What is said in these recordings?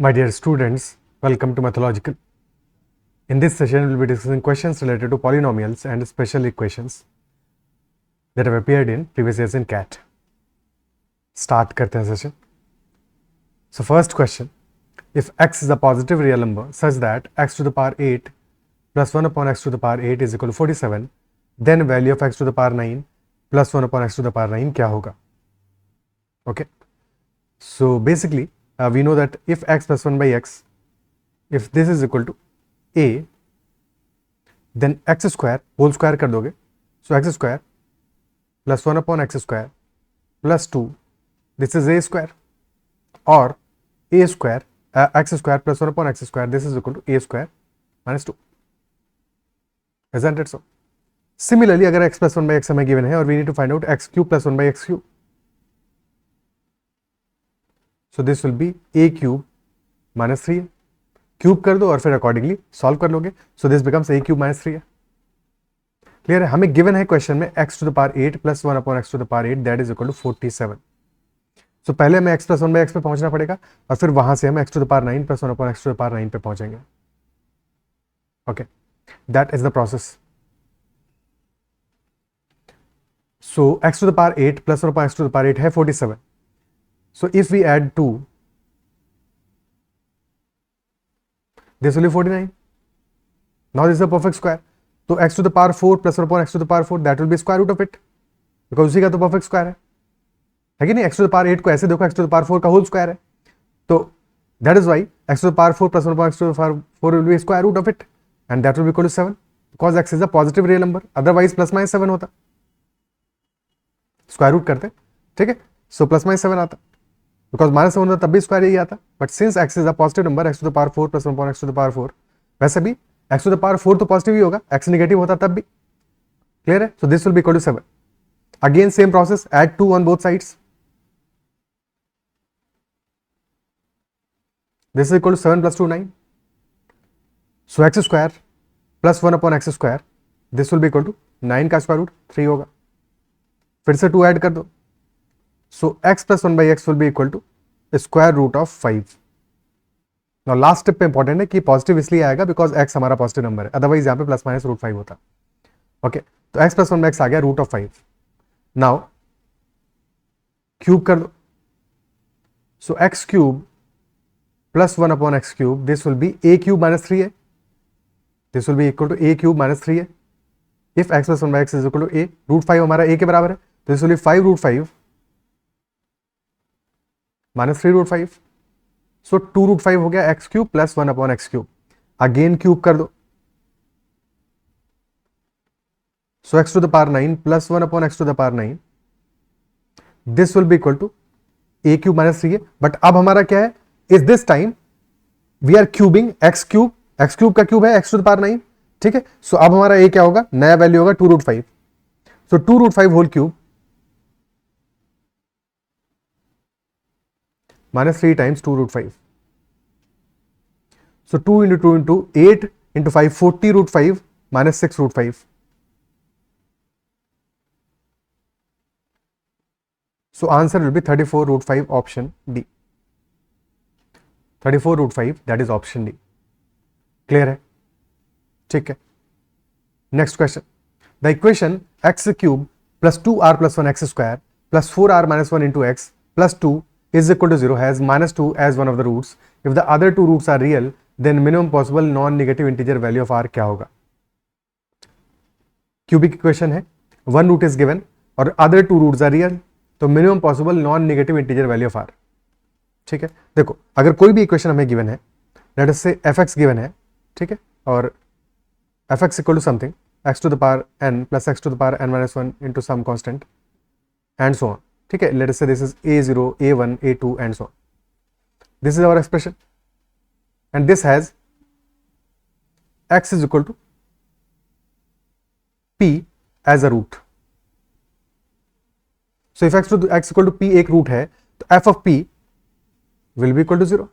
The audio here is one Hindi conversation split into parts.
My dear students, welcome to Mathological. In this session, we will be discussing questions related to polynomials and special equations that have appeared in previous years in CAT. Start करते हैं session. So first question, if x is a positive real number such that x to the power 8 plus 1 upon x to the power 8 is equal to 47, then value of x to the power 9 plus 1 upon x to the power 9 क्या होगा? Okay. So basically, we know that if x plus 1 by x, if this is equal to a, then x square whole square कर दोगे. So x square plus 1 upon x square plus 2, this is a square, or a square x square plus 1 upon x square, this is equal to a square minus 2. Isn't it so? Similarly, अगर x plus 1 by x हमें given है और we need to find out x cube plus 1 by x cube. So this will be a cube minus 3 है. क्यूब कर दो और फिर अकॉर्डिंगली सॉल्व कर लोगे. सो this becomes a cube minus 3 है. क्लियर है? हमें गिवन है क्वेश्चन में x to the power 8 plus 1 upon x to the power 8 that is equal to 47. सो पहले हमें x plus 1 by x पे पहुंचना पड़ेगा और फिर वहां से हम x to the power 9 plus 1 upon x to the power 9 पे पहुंचेंगे. Okay, that is the process. So x to the power 8 plus 1 upon x to the power 8 है 47. So if we add 2, this will be 49. Now this is a perfect square. So x to the power 4 plus 1 upon x to the power 4, that will be square root of it. Because उसी का तो perfect square है कि नहीं? x to the power 8 को ऐसे देखो, x to the power 4 का whole square है. तो that is why x to the power 4 plus 1 upon x to the power 4 will be square root of it, and that will be equal to 7. Because x is a positive real number. Otherwise plus minus 7 होता. Square root करते, ठीक है? So plus minus 7 आता. Because minus 7 होता तब भी स्क्वायर यही आता. But since x is a positive number, x to the power 4 plus 1 upon x to the power 4, वैसे भी x to the power 4 तो पॉजिटिव ही होगा, x नेगेटिव होता तब भी. क्लियर है? So this will be equal to 7. Again same process, add 2 on both sides. This is equal to 7 plus 2 9. So x square plus 1 upon x square, this will be equal to 9 का स्क्वायर रूट 3 होगा. फिर से 2 ऐड कर दो. So x plus 1 by x will be equal to square root of 5. Now last step पे इंपॉर्टेंट है कि पॉजिटिव इसलिए आएगा बिकॉज x हमारा पॉजिटिव नंबर है, अदरवाइज यहाँ पे प्लस माइनस रूट 5 होता. ओके, तो x plus 1 by x आ गया रूट ऑफ 5. नाउ क्यूब कर दो. So x cube plus 1 upon x cube, this will be a cube minus 3 है. This will be equal to a cube minus 3 है. If x plus 1 by x is equal to a, root 5 हमारा a के बराबर है, तो this will be 5 root 5 minus 3 root 5. So 2 root 5 हो गया x cube plus 1 upon x cube. Again cube कर दो. So x to the power 9 plus 1 upon x to the power 9, this will be equal to a cube minus 3 है. बट अब हमारा क्या है? Is this time we are cubing x cube का क्यूब है एक्स टू द पावर 9, ठीक है? सो अब हमारा ए क्या होगा? नया वैल्यू होगा 2 root 5. So 2 root 5 whole cube minus 3 times 2 root 5. So 2 into 2 into 8 into 5, 40 root 5 minus 6 root 5. So answer will be 34 root 5, option D. 34 root 5, that is option D. Clear है? ठीक है. Next question. The equation x cube plus 2r plus 1 x square plus 4r minus 1 into x plus 2 is equal to 0 has minus 2 as one of the roots. If the other two roots are real, then minimum possible non-negative integer value of r क्या होगा? क्यूबिक इक्वेशन है, वन रूट इज गिवन और other two roots are real, तो minimum possible non negative integer value of r. ठीक है, देखो अगर कोई भी इक्वेशन हमें गिवन है, लेट अस से fx गिवन है, ठीक है, और fx equal to something x to the power n plus x to the power n minus 1 into some constant and so on. ठीक है, let us say this is a0 a1 a2 and so on. This is our expression and this has x is equal to p as a root. So if x equal to p एक रूट है तो f of p will be equal to 0.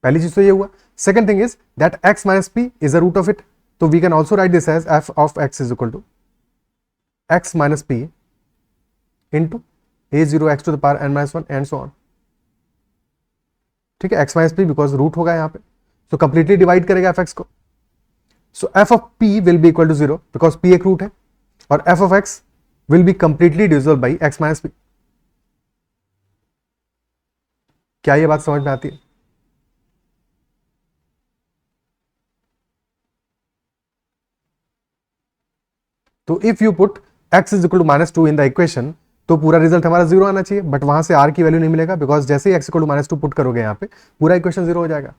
पहली चीज तो ये हुआ. Second thing is that x minus p is a root of it, तो we can also write this as f of x is equal to x minus p into a0 x to the power n minus 1 and so on. ठीक है, x minus p because root होगा यहाँ पे, सो कंप्लीटली डिवाइड करेगा एफ एक्स को। So f of p will be equal to 0 because p एक रूट है, और f of x will be completely divisible by x minus p. क्या ये बात समझ में आती है? तो if you put x is equal to -2 in the equation, तो पूरा रिजल्ट हमारा 0 आना चाहिए, बट वहां से r की वैल्यू नहीं मिलेगा बिकॉज जैसे ही x इक्वल टू -2 पुट करोगे यहाँ पे पूरा इक्वेशन 0 हो जाएगा।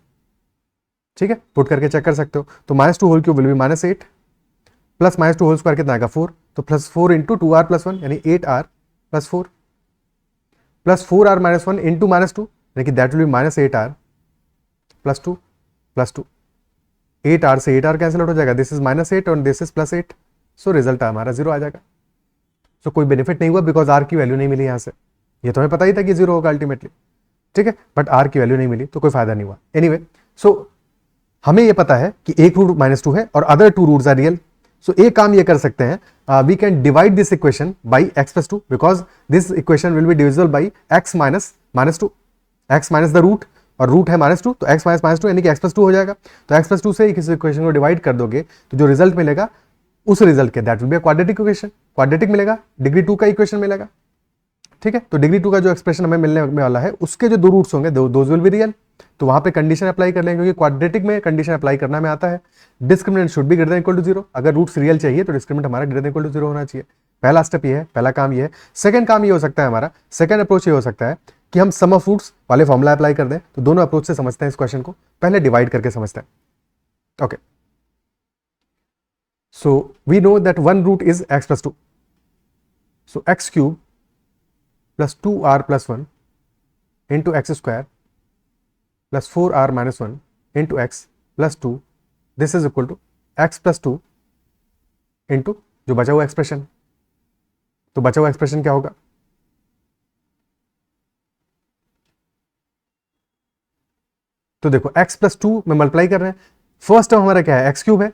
ठीक है, पुट करके चेक कर सकते हो। तो -2 whole cube will be -8 plus -2 whole square कितना आएगा 4, तो +4 इंटू 2r + 1 यानी 8r + 4 प्लस 4r - 1 इंटू -2 यानी कि that will B -8r + 2 + 2। 8r से 8r कैंसिल आउट हो जाएगा, दिस इज -8 और दिस इज +8, सो रिजल्ट हमारा 0 आ जाएगा। सो कोई बेनिफिट नहीं हुआ बिकॉज आर की वैल्यू नहीं मिली यहाँ से। ये तो हमें पता ही था कि 0 होगा अल्टीमेटली, ठीक है, बट आर की वैल्यू नहीं मिली तो कोई फायदा नहीं हुआ। एनीवे, सो हमें ये पता है कि एक रूट -2 है और other 2 roots are real. So एक काम ये कर सकते हैं, we can divide this equation by x + 2 because this equation will be divisible by x minus -2, x minus the root, और रूट है -2 तो x माइनस -2 यानी कि x + 2 हो जाएगा। तो x + 2 से इस इक्वेशन को डिवाइड कर दोगे तो जो रिजल्ट मिलेगा उस रिजल्ट के that will B quadratic equation, quadratic मिलेगा, डिग्री 2 का इक्वेशन मिलेगा। ठीक है, तो डिग्री 2 का जो एक्सप्रेशन हमें मिलने वाला है उसके जो 2 रूट्स होंगे दोज विल बी रियल। तो वहां पे कंडीशन अप्लाई कर लेंगे क्योंकि क्वाड्रेटिक में कंडीशन अप्लाई करना में आता है, discriminant should be greater than equal to 0। अगर रूट्स रियल चाहिए तो डिस्क्रिमिनेंट हमारा ग्रेटर देन इक्वल टू 0 होना चाहिए। पहला स्टेप ये है, पहला काम ये है। सेकंड काम ये हो सकता है हमारा, सेकंड अप्रोच ये हो सकता है कि हम सम ऑफ रूट्स वाले फॉर्मुला अप्लाई कर दें। तो दोनों अप्रोच से समझते हैं इस क्वेश्चन को, पहले डिवाइड करके समझते हैं। Okay, so we know that one root is x + 2, so x cube plus 2r + 1 into x square plus 4r - 1 into x plus 2, this is equal to x plus 2 into जो बचा हुआ एक्सप्रेशन। तो बचा हुआ एक्सप्रेशन क्या होगा? तो देखो x + 2 में मल्टीप्लाई कर रहे हैं, फर्स्ट टर्म हमारा क्या है, x क्यूब है,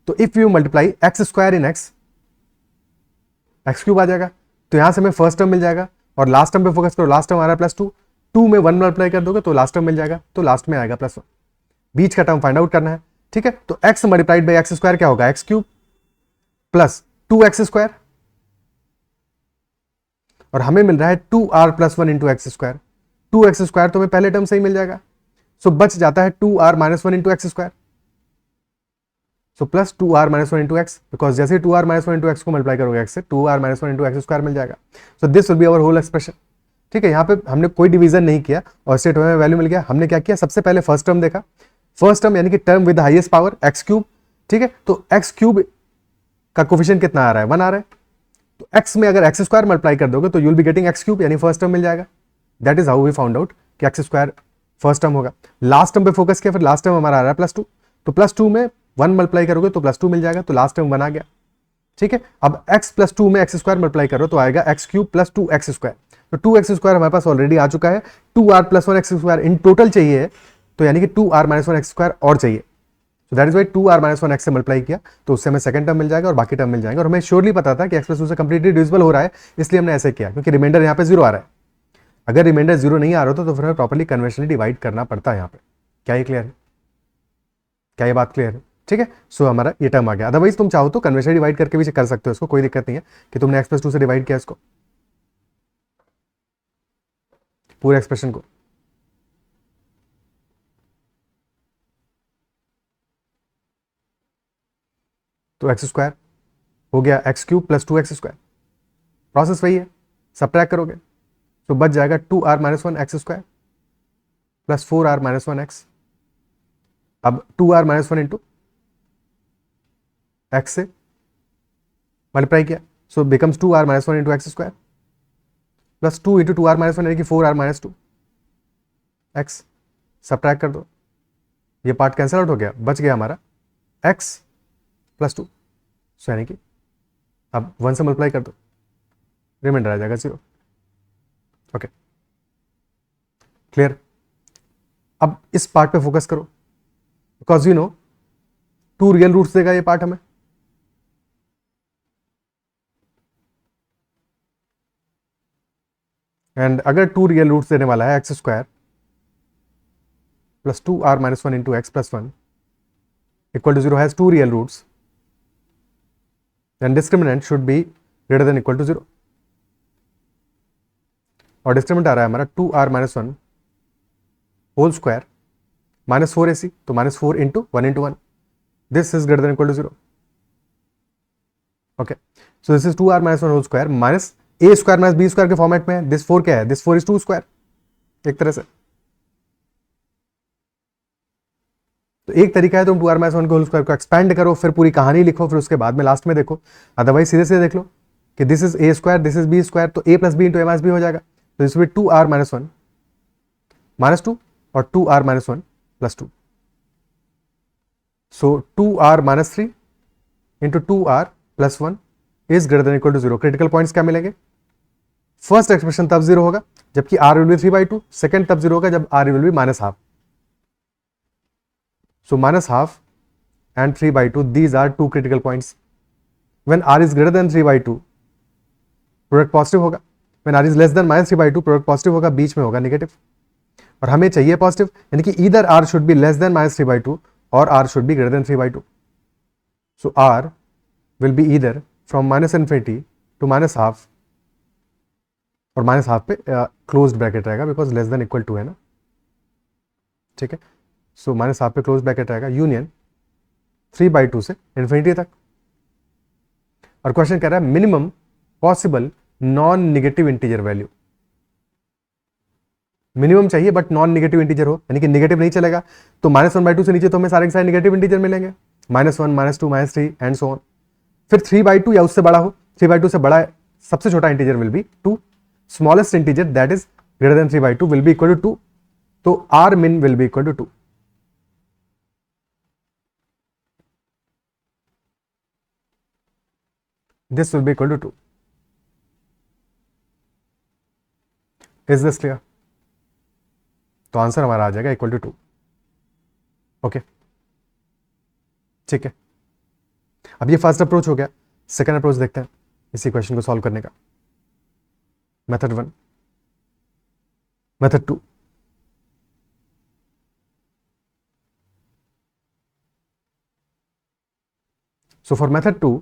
तो if you multiply x square in x, x cube आ जाएगा। तो यहां से हमें फर्स्ट टर्म मिल जाएगा, और लास्ट टर्म पे फोकस करो, लास्ट टर्म आ रहा है +2, 2 में 1 मल्टीप्लाई कर दोगे तो लास्ट टर्म मिल जाएगा, तो लास्ट में आएगा +1, बीच का टर्म फाइंड आउट करना है। ठीक है, तो x multiplied by x square क्या होगा, x cube plus 2x square, और हमें मिल रहा है 2r + 1 into x square. 2x square तो हमें पहले टर्म से ही मिल जाएगा, सो बच जाता है 2r - 1 into x square, so plus 2r - 1 into x, because जैसे 2r - 1 इंटू एक्स को मल्टीप्लाई करोगे एक्स से, 2r - 1 इंटू एक्स स्क्वायर मिल जाएगा। So this will be our whole expression. ठीक है, यहाँ पे हमने कोई डिवीजन नहीं किया और स्ट्रेट में वैल्यू मिल गया। हमने क्या किया, सबसे पहले फर्स्ट टर्म देखा, फर्स्ट टर्म यानी कि term with highest power x cube. ठीक है, तो एक्स क्यूब का कोफिशिएंट कितना आ रहा है, 1 आ रहा है, तो एक्स में अगर एक्स स्क्वायर मल्टीप्लाई कर दोगे तो you will be getting x cube यानी फर्स्ट टर्म मिल जाएगा। That is how we found out कि एक्स स्क्वायर फर्स्ट टर्म होगा। लास्ट टर्म पे फोकस किया, फिर लास्ट टर्म हमारा आ रहा है +2, तो +2 में 1 मल्टीप्लाई करोगे तो +2 मिल जाएगा, तो लास्ट टर्म 1 आ गया। ठीक है, अब x + 2 में एक्स स्क्वायर मल्टीप्लाई करो तो आएगा x cube plus 2x square, तो 2x स्क्वायर हमारे पास ऑलरेडी आ चुका है, 2r + 1 x square in total चाहिए, तो यानी कि 2r - 1 एक्स स्क्वायर और चाहिए, तो that is y 2r - 1 x से मल्टीप्लाई किया, तो उससे हमें सेकंड टर्म मिल जाएगा और बाकी टर्म मिल जाएंगे। और हमें श्योरली पता था कि x + 2 से कंप्लीटली डिविजिबल हो रहा है, इसलिए हमने ऐसे किया, क्योंकि रिमाइंडर यहाँ पे 0 आ रहा है। अगर रिमाइंडर 0 नहीं आ रहा होता तो फिर हमें प्रॉपर्ली कन्वेंशनली डिवाइड करना पड़ता है यहाँ पे। क्या ये क्लियर है? क्या ये बात क्लियर है? ठीक है, सो हमारा ये टर्म आ गया। अदरवाइज तुम चाहो तो कन्वेंशन डिवाइड करके भी कर सकते हो इसको, कोई दिक्कत नहीं है कि तुमने x + 2 से डिवाइड किया इसको, पूरे एक्सप्रेशन को। तो एक्स स्क्वायर हो गया x cube plus 2x square, process वही है, सब्ट्रैक्ट करोगे तो बच जाएगा 2r - 1 x square plus 4r - 1 x. अब 2r - 1 इंटू एक्स से मल्टीप्लाई किया, so becomes 2r - 1 into x square plus 2 into 2r - 1 यानी कि 4r - 2 एक्स। सब्ट्रैक्ट कर दो, ये पार्ट कैंसिल आउट हो गया, बच गया हमारा x प्लस 2, सो यानी कि अब 1 से मल्टीप्लाई कर दो, रिमाइंडर आ जाएगा 0। Okay, clear? अब इस पार्ट पे फोकस करो, because you know 2 real roots देगा ये पार्ट हमें, एंड अगर 2 रियल रूट्स देने वाला है x square, plus 2r minus 1 into x plus 1 equal to 0 has two real roots, then discriminant should be greater than equal to 0. और डिस्क्रिमिनेंट आ रहा है हमारा 2r minus 1 whole square minus 4ac, तो minus 4 into 1 into 1, this is greater than equal to 0. Okay, so this is 2r minus 1 whole square minus a square minus b square के फॉर्मेट में है. दिस 4 क्या है? दिस 4 इज 2 स्क्वायर एक तरह से. तो एक तरीका है तुम 2r minus 1 के होल स्क्वायर को एक्सपैंड करो, फिर पूरी कहानी लिखो, फिर उसके बाद में लास्ट में देखो. अदरवाइज सीधे सीधे देख लो कि this is a square, this is b square, तो a plus b into a minus b हो जाएगा. तो this will be 2r minus 1 minus 2 और 2r minus 1 plus 2. So 2r minus 3 into 2r plus 1 is greater than equal to 0. Critical points क्या मिलेंगे? फर्स्ट एक्सप्रेशन तब 0 होगा जबकि r will be 3/2. सेकेंड तब 0 होगा जब r will be minus half. So minus half and 3/2, these are two critical points. When r is greater than 3/2, product positive होगा. When r is less than minus 3/2, product positive होगा, बीच में होगा नेगेटिव. और हमें चाहिए पॉजिटिव, यानी कि either r should be less than minus 3/2 और r should be greater than 3/2. So r will be either from minus infinity to minus half, और माइनस हाफ पे क्लोज्ड ब्रैकेट रहेगा because less than equal to है ना. ठीक है, सो माइनस हाफ पे क्लोज ब्रैकेट रहेगा, यूनियन 3/2 से इन्फिनिटी तक. और क्वेश्चन कह रहा है minimum possible non negative integer value. Minimum चाहिए बट नॉन निगेटिव इंटीजर हो, यानी कि निगेटिव नहीं चलेगा. तो -1/2 से नीचे तो हमें सारे के सारे निगेटिव इंटीजर मिलेंगे, -1, -2, -3 एंड सो ऑन. फिर 3/2 या उससे बड़ा हो, 3/2 से बड़ा सबसे छोटा integer will be 2. Smallest integer that is greater than 3/2 will be equal to 2. तो r min will be equal to 2. This will be equal to 2. Is this clear? तो आंसर हमारा आ जाएगा इक्वल टू 2. ओके, ठीक है. अब ये फर्स्ट अप्रोच हो गया. सेकंड अप्रोच देखते हैं इसी क्वेश्चन को सॉल्व करने का. Method 1, method 2. So for method 2,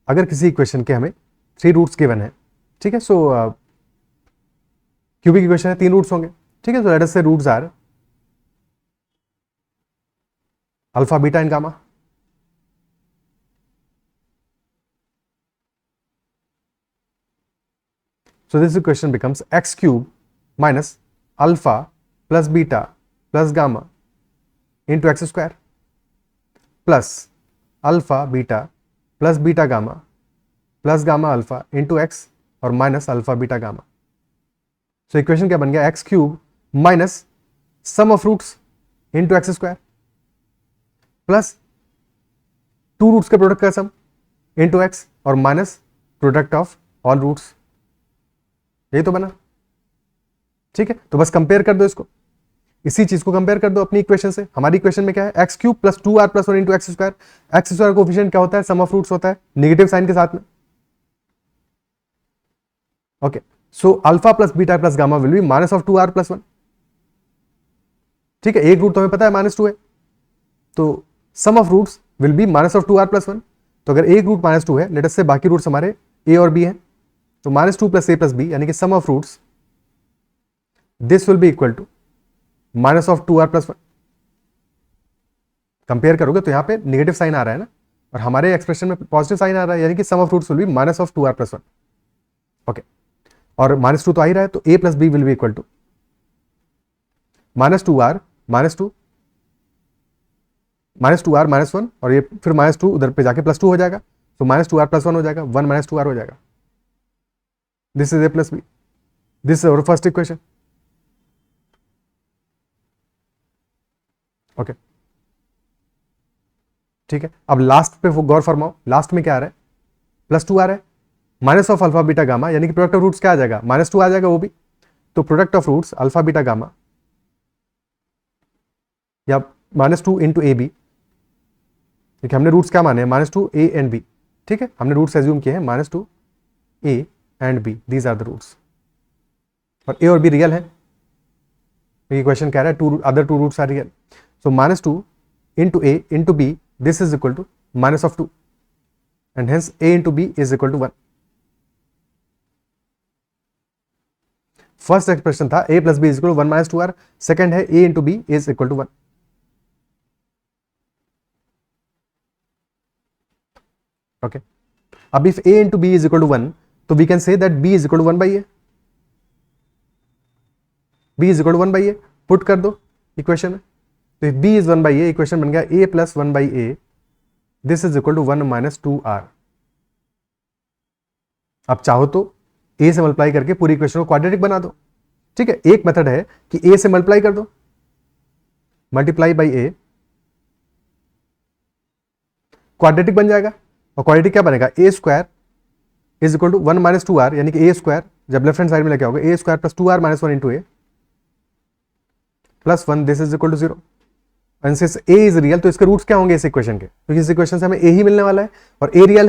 अगर किसी इक्वेशन के हमें 3 रूट्स गिवन है, ठीक है, सो क्यूबिक इक्वेशन है, 3 रूट्स होंगे. ठीक है, so let us say roots are alpha, beta and gamma. So this equation becomes x cube minus alpha plus beta plus gamma into x square plus alpha beta plus beta gamma plus gamma alpha into x और minus alpha beta gamma. So equation क्या बन गया? x cube minus sum of roots into x square plus 2 roots के प्रोडक्ट का सम इंटू एक्स और minus product of all roots. यही तो बना. ठीक है, तो बस कंपेयर कर दो इसको, इसी चीज को कंपेयर कर दो अपनी इक्वेशन से. हमारी इक्वेशन में क्या है? X cube plus 2r plus 1 into x square. X square coefficient क्या होता है? सम ऑफ रूट्स होता है, नेगेटिव साइन के साथ में. Okay, so alpha plus beta plus gamma will be minus of 2r plus 1. ठीक है, एक रूट तो हमें पता है -2 है, तो sum of roots will be minus of 2r plus 1. तो अगर एक रूट -2 है, लेट अस से बाकी रूट्स हमारे a और b हैं, तो -2 प्लस a प्लस b यानी कि sum of roots this will be equal to minus of 2r plus 1. Compare करोगे तो यहां पे नेगेटिव साइन आ रहा है ना, और हमारे एक्सप्रेशन में पॉजिटिव साइन आ रहा है, यानी कि sum of roots will be minus of 2r plus 1. Okay, और -2 तो आ ही रहा है, तो a plus b will be equal to -2r -2 -2r -1 और ये फिर -2 उधर पे जाके +2 हो जाएगा, तो -2r प्लस 1 हो जाएगा, 1 -2r हो जाएगा. This is a plus b. This is our first equation. Okay, ठीक है. अब लास्ट पे वो गौर फरमाओ, लास्ट में क्या आ रहा है? +2 आ रहा है, minus of alpha beta gamma, यानी कि प्रोडक्ट ऑफ रूट्स क्या आ जाएगा? -2 आ जाएगा वो भी. तो product of roots alpha beta gamma या -2 इंटू ए बी, देखिए हमने रूट्स क्या माने हैं? -2 ए एंड बी. ठीक है, हमने रूट्स एज्यूम किए हैं -2 a and b, these are the roots. और ए और बी रियल है, ये क्वेश्चन कह रहा है two other two roots are real, so -2 into a into b, this is equal to -2 and hence a into b is equal to 1. First expression था a plus b is equal to 1 minus 2r, second है a into b is equal to 1. Okay, अब if a into b is equal to 1, तो we can say that b is equal to 1 by a. b is equal to 1 by a put कर दो इक्वेशन में, तो if b is 1 by a, equation बन गया a plus 1 by a, this is equal to 1 minus 2r. अब चाहो तो a से मल्टीप्लाई करके पूरी इक्वेशन को क्वाड्रेटिक बना दो, ठीक है. एक मेथड है कि a से मल्टीप्लाई कर दो, मल्टीप्लाई बाई a, क्वाड्रेटिक बन जाएगा. और क्वाड्रेटिक क्या बनेगा, a square is equal to 1 minus 2r, यानी कि a स्क्वायर जब लेफ्ट हैंड साइड में लेके आओगे a square plus 2r minus 1 into a plus 1, this is equal to 0. And since a is real, तो इसके रूट्स क्या होंगे इस इक्वेशन के, क्योंकि इस इक्वेशन से हमें a ही मिलने वाला है और a रियल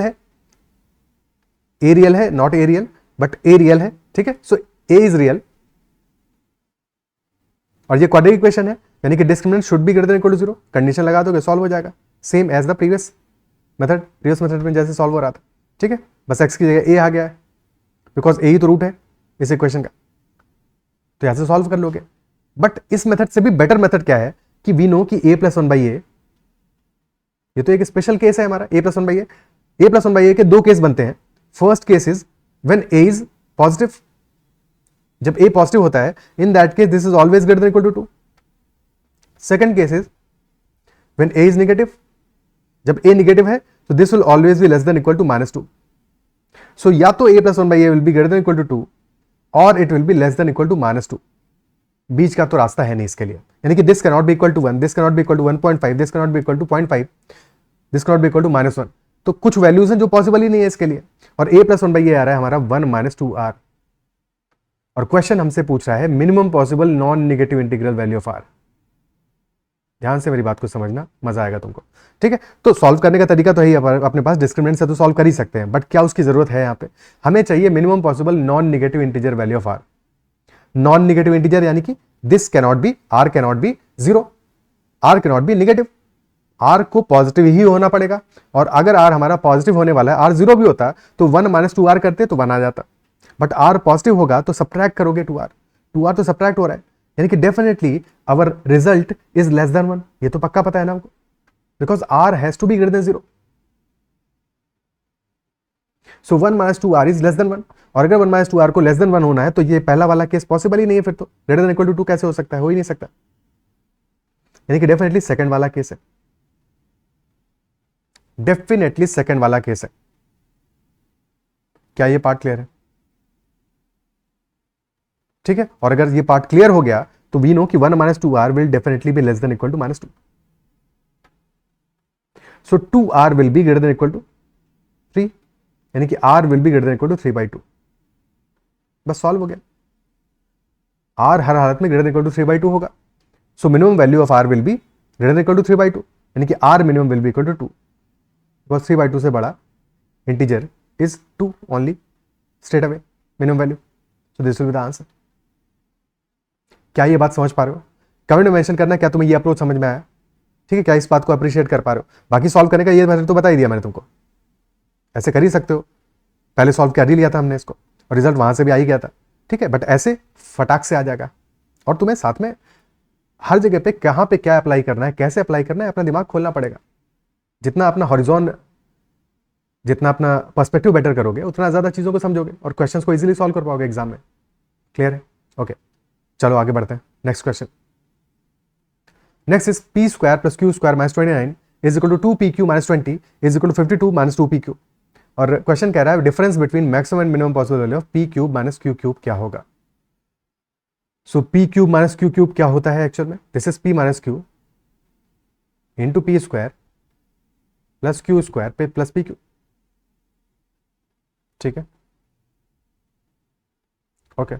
है, not a real but a real है, ठीक है. सो a इज रियल और ये क्वाड्रेटिक इक्वेशन है, यानी कि discriminant should be greater than equal to 0. Condition लगा दोगे सॉल्व हो जाएगा, same as the previous method में जैसे सॉल्व हो रहा था, ठीक है. बस x की जगह a आ गया है, बिकॉज a ही तो रूट है इस इक्वेशन का, तो यहां से सॉल्व कर लोगे. बट इस मेथड से भी बेटर मेथड क्या है कि वी नो कि a प्लस 1 बाई ए, ये तो एक स्पेशल केस है हमारा a plus 1 by a. a plus 1 by a के दो केस बनते हैं. First case is when a is positive, जब a पॉजिटिव होता है, in that case this is always greater than equal to 2. Second case is when a is negative, जब a नेगेटिव है तो this will always be less than equal to -2. So या तो a plus 1 by a will be greater than equal to 2 और it will be less than equal to -2. बीच का तो रास्ता है नहीं इसके लिए, यानी कि this can not be equal to 1, this can not be equal to 1.5, this can not be equal to 0.5, this can not be equal to -1. तो कुछ वैल्यूज हैं जो पॉसिबल ही नहीं है इसके लिए, और a प्लस 1 बाई ए आ रहा है हमारा 1 माइनस 2r. और क्वेश्चन हमसे पूछ रहा है minimum possible non negative integral value of r. ध्यान से मेरी बात को समझना, मजा आएगा तुमको, ठीक है. तो सॉल्व करने का तरीका तो है अपने पास, डिस्क्रिमिनेंट से तो सॉल्व कर ही सकते हैं, बट क्या उसकी जरूरत है यहाँ पे, हमें चाहिए minimum possible non negative integer value of r. Non negative integer यानी कि this cannot be, r cannot be 0, r cannot be negative, r को पॉजिटिव ही होना पड़ेगा. और अगर r हमारा पॉजिटिव होने वाला है, r 0 भी होता तो 1 माइनस 2r करते तो 1 आ जाता, बट r पॉजिटिव होगा तो सब्ट्रैक्ट करोगे 2r तो सब्ट्रैक्ट हो रहा है, यानी कि definitely our result is less than 1. ये तो पक्का पता है ना हमको, because r has to be greater than 0. So 1 minus 2r is less than 1, और अगर 1 माइनस 2r को लेस देन 1 होना है तो ये पहला वाला केस पॉसिबल ही नहीं है, फिर तो ग्रेटर देन इक्वल टू 2 कैसे हो सकता है, हो ही नहीं सकता, यानी कि डेफिनेटली सेकंड वाला केस है, डेफिनेटली सेकंड वाला केस है. क्या ये पार्ट क्लियर है, ठीक है. और अगर ये पार्ट क्लियर हो गया तो वी नो कि 1 minus 2r will definitely be less than equal to -2. So 2r will be greater than equal to 3, यानी कि r will be greater than equal to 3/2. बस सॉल्व हो गया. r हर हालत में ग्रेटर देन इक्वल टू 3/2 होगा. So minimum value of r will be greater than equal to 3/2, यानी कि r minimum will be equal to 2, because 3/2 से बड़ा integer is 2 only, straight away minimum value. So this will be the answer. क्या ये बात समझ पा रहे हो, कमेंट में मेंशन करना क्या तुम्हें ये अप्रोच समझ में आया, ठीक है. क्या इस बात को अप्रिशिएट कर पा रहे हो. बाकी सॉल्व करने का ये मैंने तो बता ही दिया मैंने तुमको, ऐसे कर ही सकते हो, पहले सॉल्व कर ही लिया था हमने इसको और रिजल्ट वहां से भी आ ही गया था, ठीक है. बट ऐसे फटाक से आ जाएगा, और तुम्हें साथ में हर जगह पे कहां पे क्या अप्लाई करना है, कैसे अप्लाई करना है, अपना दिमाग खोलना पड़ेगा. जितना अपना हॉरिजॉन, जितना अपना पर्सपेक्टिव बेटर करोगे उतना ज्यादा चीजों को समझोगे और क्वेश्चंस को इजीली सॉल्व कर पाओगे एग्जाम में. क्लियर है, ओके. चलो आगे बढ़ते हैं. Next question, next is p square plus q square minus 29 is equal to 2pq minus 20 is equal to 52 minus 2pq. और क्वेश्चन कह रहा है difference between maximum and minimum possible value of p cube minus q cube क्या होगा. So p cube minus q cube क्या होता है एक्चुअल में, this is p minus q into p square plus q square पे प्लस पी क्यू, ठीक है. ओके,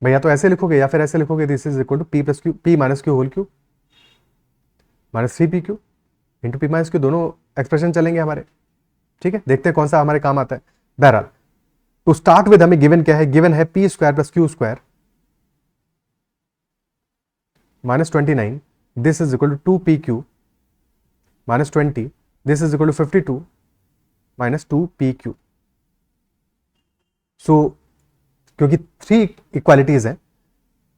भैया तो ऐसे लिखोगे या फिर ऐसे लिखोगे, this is equal to p plus q, p minus q whole cube minus 3pq into p minus q, दोनों एक्सप्रेशन चलेंगे हमारे, ठीक है. देखते हैं कौन सा हमारे काम आता है. बहरहाल टू स्टार्ट विद हमें गिवन क्या है, गिवन है p square plus q square minus 29, this is equal to 2pq minus 20, this is equal to 52 minus 2pq. So क्योंकि 3 इक्वालिटीज हैं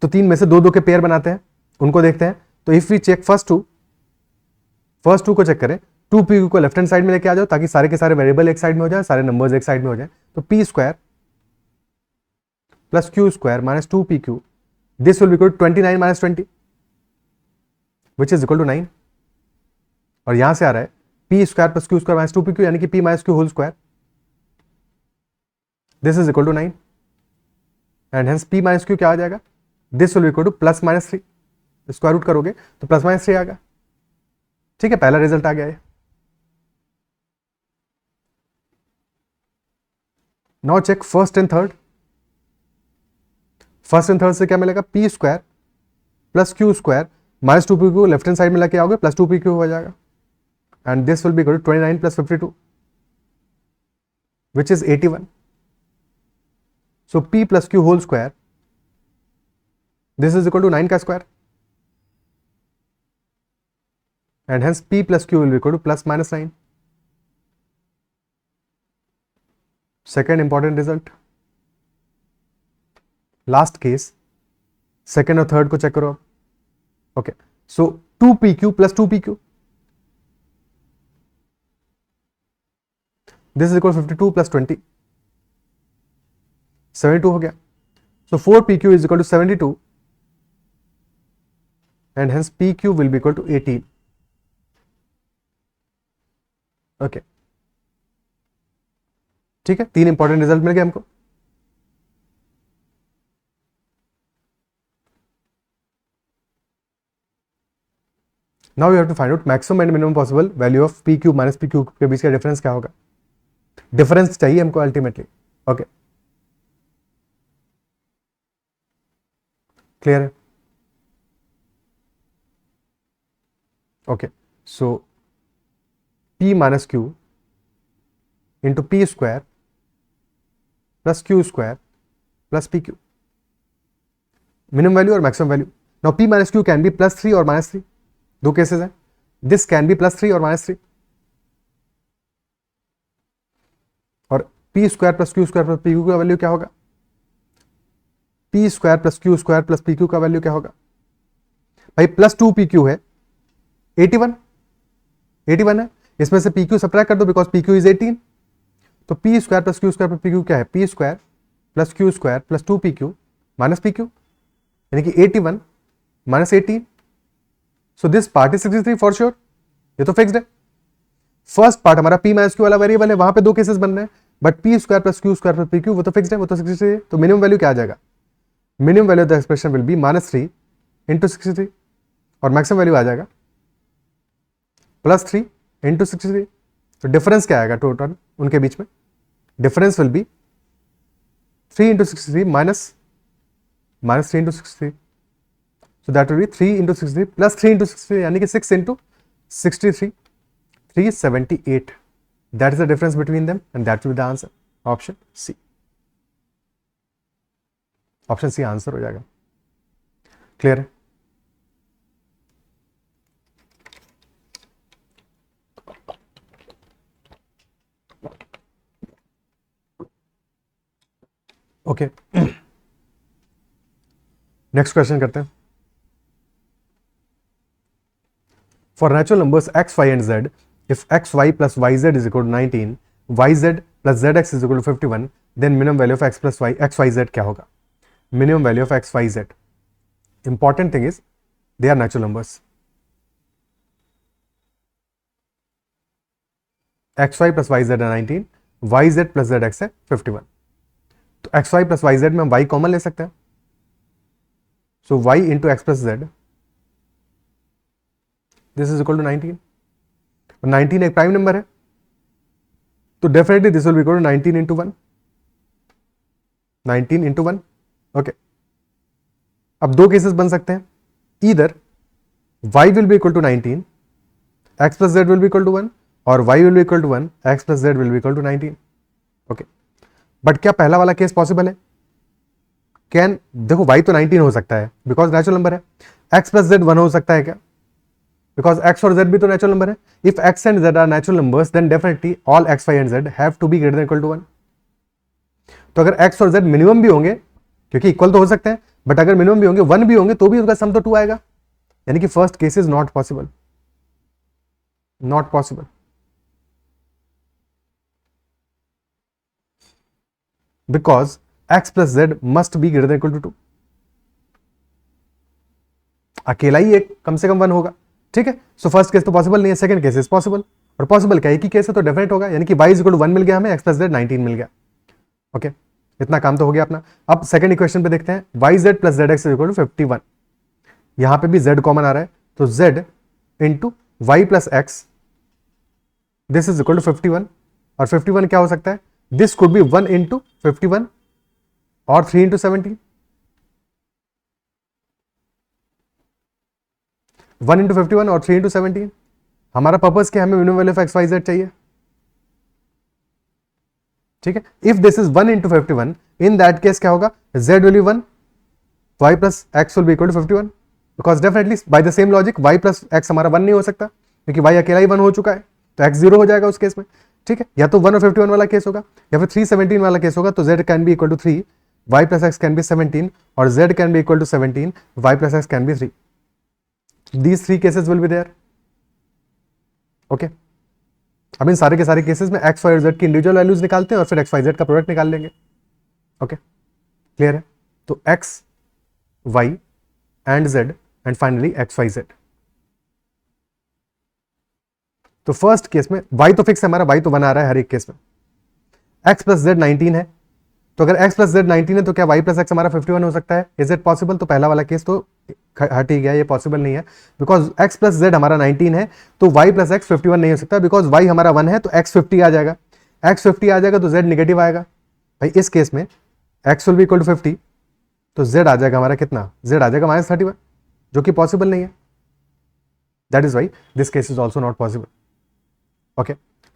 तो 3 में से 2 के पेयर बनाते हैं, उनको देखते हैं. तो if we check first two को चेक करें, 2pq को लेफ्ट हैंड साइड में लेके आ जाओ ताकि सारे के सारे वेरिएबल एक साइड में हो जाए, सारे नंबर्स एक साइड में हो जाए. तो p square plus q square minus 2pq, this will be equal to 29 minus 20 which is equal to 9. और यहां से आ रहा है p square plus q square minus 2pq यानी कि p minus q whole square, this is equal to 9 and hence p minus q क्या आ जाएगा, this will be equal to plus minus 3. Square root करोगे तो प्लस माइनस 3 आएगा. ठीक है, पहला रिजल्ट आ गया है. Now check first and third. First and third से क्या मिलेगा, p square plus q square minus 2pq left hand side में लेके आओगे प्लस 2pq हो जाएगा and this will be equal to 29 plus 52 which is 81. So p plus q whole square, this is equal to 9 का square and hence p plus q will be equal to plus minus 9. Second important result. Last case, second और third को check करो. Okay, so 2pq plus 2pq, this is equal to 52 plus 20, 72 हो गया. So 4pq is equal to 72 and hence pq will be equal to 18. Okay ठीक है, 3 इंपॉर्टेंट रिजल्ट मिल गए हमको. Now we have to find out maximum and minimum possible value of p q minus p q के बीच का डिफरेंस क्या होगा. डिफरेंस चाहिए हमको अल्टीमेटली. ओके क्लियर है. Okay so p minus q into p square plus q square plus p q, minimum value और maximum value. Now p minus q can be plus 3 और माइनस 3, 2 केसेस हैं. दिस कैन बी प्लस 3 और माइनस 3 और p square plus q square plus p Q का वैल्यू क्या होगा, p square plus q square plus p Q का वैल्यू क्या होगा भाई, प्लस 2pq है 81 है, इसमें से pq सब्ट्रैक्ट कर दो बिकॉज pq इज 18. तो p square plus q square plus pq क्या है, p square plus q square plus 2pq minus pq यानी कि 81 minus 18. So this part is 63 for sure, ये तो फिक्स्ड है. फर्स्ट पार्ट हमारा p माइनस क्यू वाला वेरिएबल है, वहां पे 2 केसेस बन रहे हैं, but p square plus q square plus pq वो तो फिक्स्ड है, वो तो 63 है. तो मिनिमम वैल्यू क्या आ जाएगा, minimum value of the expression will be minus 3 into 63 और मैक्सिमम वैल्यू आ जाएगा प्लस 3 इंटू 63. तो डिफरेंस क्या आएगा टोटल उनके बीच में, difference will be 3 into 63 minus 3 into 63. So that will be 3 into 63 plus 3 into 63 यानी कि 6 into 63, 378. That is the difference between them and that will be the answer. Option C, option C answer हो जाएगा. क्लियर है. ओके नेक्स्ट क्वेश्चन करते हैं. For natural numbers x, y and z, if x, y plus yz is equal to 19, yz plus zx is equal to 51, then minimum value of x plus y, x, y, z क्या होगा, minimum value of x, y, z. Important thing is they are natural numbers. x, y plus yz है 19, yz plus zx है 51. तो x y plus y z में हम वाई कॉमन ले सकते हैं. So y into x plus z, this is equal to 19. 19 एक प्राइम नंबर है तो definitely this will be equal to 19 into 1, 19 into 1. Okay, अब 2 केसेस बन सकते हैं, either y will be equal to 19, x plus z will be equal to 1 और y will be equal to 1, x plus z will be equal to 19. Okay, but क्या पहला वाला केस पॉसिबल है? कैन, देखो y तो 19 हो सकता है बिकॉज नेचुरल नंबर है, x प्लस जेड 1 हो सकता है क्या? बिकॉज x और z भी तो नेचुरल नंबर है. If x and z are natural numbers then definitely all x, y and z have to be greater than equal to 1. तो अगर x और z मिनिमम भी होंगे, क्योंकि इक्वल तो हो सकते हैं, बट अगर मिनिमम भी होंगे, 1 भी होंगे, तो भी उनका सम तो 2 आएगा. यानी कि first case is not possible, not possible. Because x plus z must be greater than equal to 2. अकेला ही एक कम से कम 1 होगा. ठीक है, सो फर्स्ट केस तो पॉसिबल नहीं है, सेकंड केस इज पॉसिबल. और पॉसिबल क्या, एक ही केस है तो डेफिनेट होगा, यानी कि y इज इक्वल टू 1 मिल गया हमें, x प्लस जेड 19 मिल गया. ओके, इतना काम तो हो गया अपना. अब सेकंड इक्वेशन पे देखते हैं, y z plus z x is equal to 51. यहां पे भी z कॉमन आ रहा है, तो z into y plus x, this is equal to 51. और 51 क्या हो सकता है? दिस कुड बी 1 इंटू 51 और 3 इंटू 17. 1 इंटू 51 और 3 इंटू 17. हमारा पर्पज क्या, हमें minimum value of x y z चाहिए. ठीक है, if this is 1 into 51, in that case क्या होगा, z will be 1, y plus x will be equal to 51. Because definitely by the same logic y plus x हमारा 1 नहीं हो सकता, क्योंकि y अकेला ही 1 हो चुका है, तो x 0 हो जाएगा उस केस में. ठीक है, या तो 1 और 51 वाला केस होगा, या फिर 317 वाला केस होगा, तो z can be equal to 3, y plus x can be 17 और z can be equal to 17, y plus x can be 3. These 3 cases will be there. Okay, अब इन सारे के सारे केसेस में एक्स वाई और जेड की इंडिविजुअल वैल्यूज निकालते हैं और फिर एक्स वाई जेड का प्रोडक्ट निकाल लेंगे. ओके, क्लियर है? तो x y and z and finally x y z. तो फर्स्ट केस में y तो फिक्स है हमारा, y तो 1 आ रहा है हर एक केस में. x प्लस जेड 19 है, तो अगर x प्लस जेड 19 है तो क्या y प्लस एक्स हमारा 51 हो सकता है? Is it possible? तो पहला वाला केस तो हट ही गया, ये पॉसिबल नहीं है. बिकॉज x प्लस जेड हमारा 19 है, तो y प्लस एक्स 51 नहीं हो सकता, बिकॉज y हमारा 1 है, तो x 50 आ जाएगा. x 50 आ जाएगा तो z निगेटिव आएगा. भाई इस केस में x will be equal to 50, तो z आ जाएगा हमारा कितना? z आ जाएगा -31, जो कि पॉसिबल नहीं है. That is why this case is also not possible. Okay,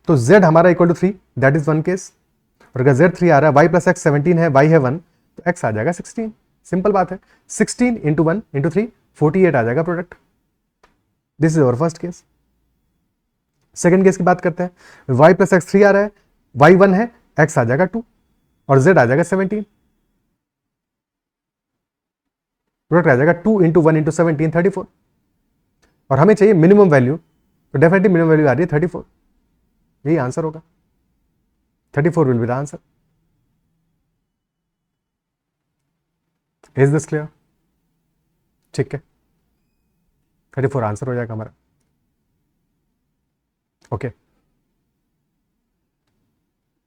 तो z हमारा equal to 3, that is one case. और अगर z 3 आ रहा है, y प्लस एक्स 17 है, y है 1, तो x आ जाएगा 16. सिंपल बात है, 16 इंटू 1 इंटू 3 48 आ जाएगा product. This is our first case. Second case की बात करते हैं, y प्लस एक्स 3 आ रहा है, y 1 है, x आ जाएगा 2 और z आ जाएगा 17. प्रोडक्ट आ जाएगा 2 इंटू 1 इंटू 17 34. और हमें चाहिए मिनिमम वैल्यू, तो डेफिनेटली मिनिमम वैल्यू आ रही है 34. यही आंसर होगा, 34 will be the answer. Is this clear? ठीक है, 34 आंसर हो जाएगा हमारा. Okay,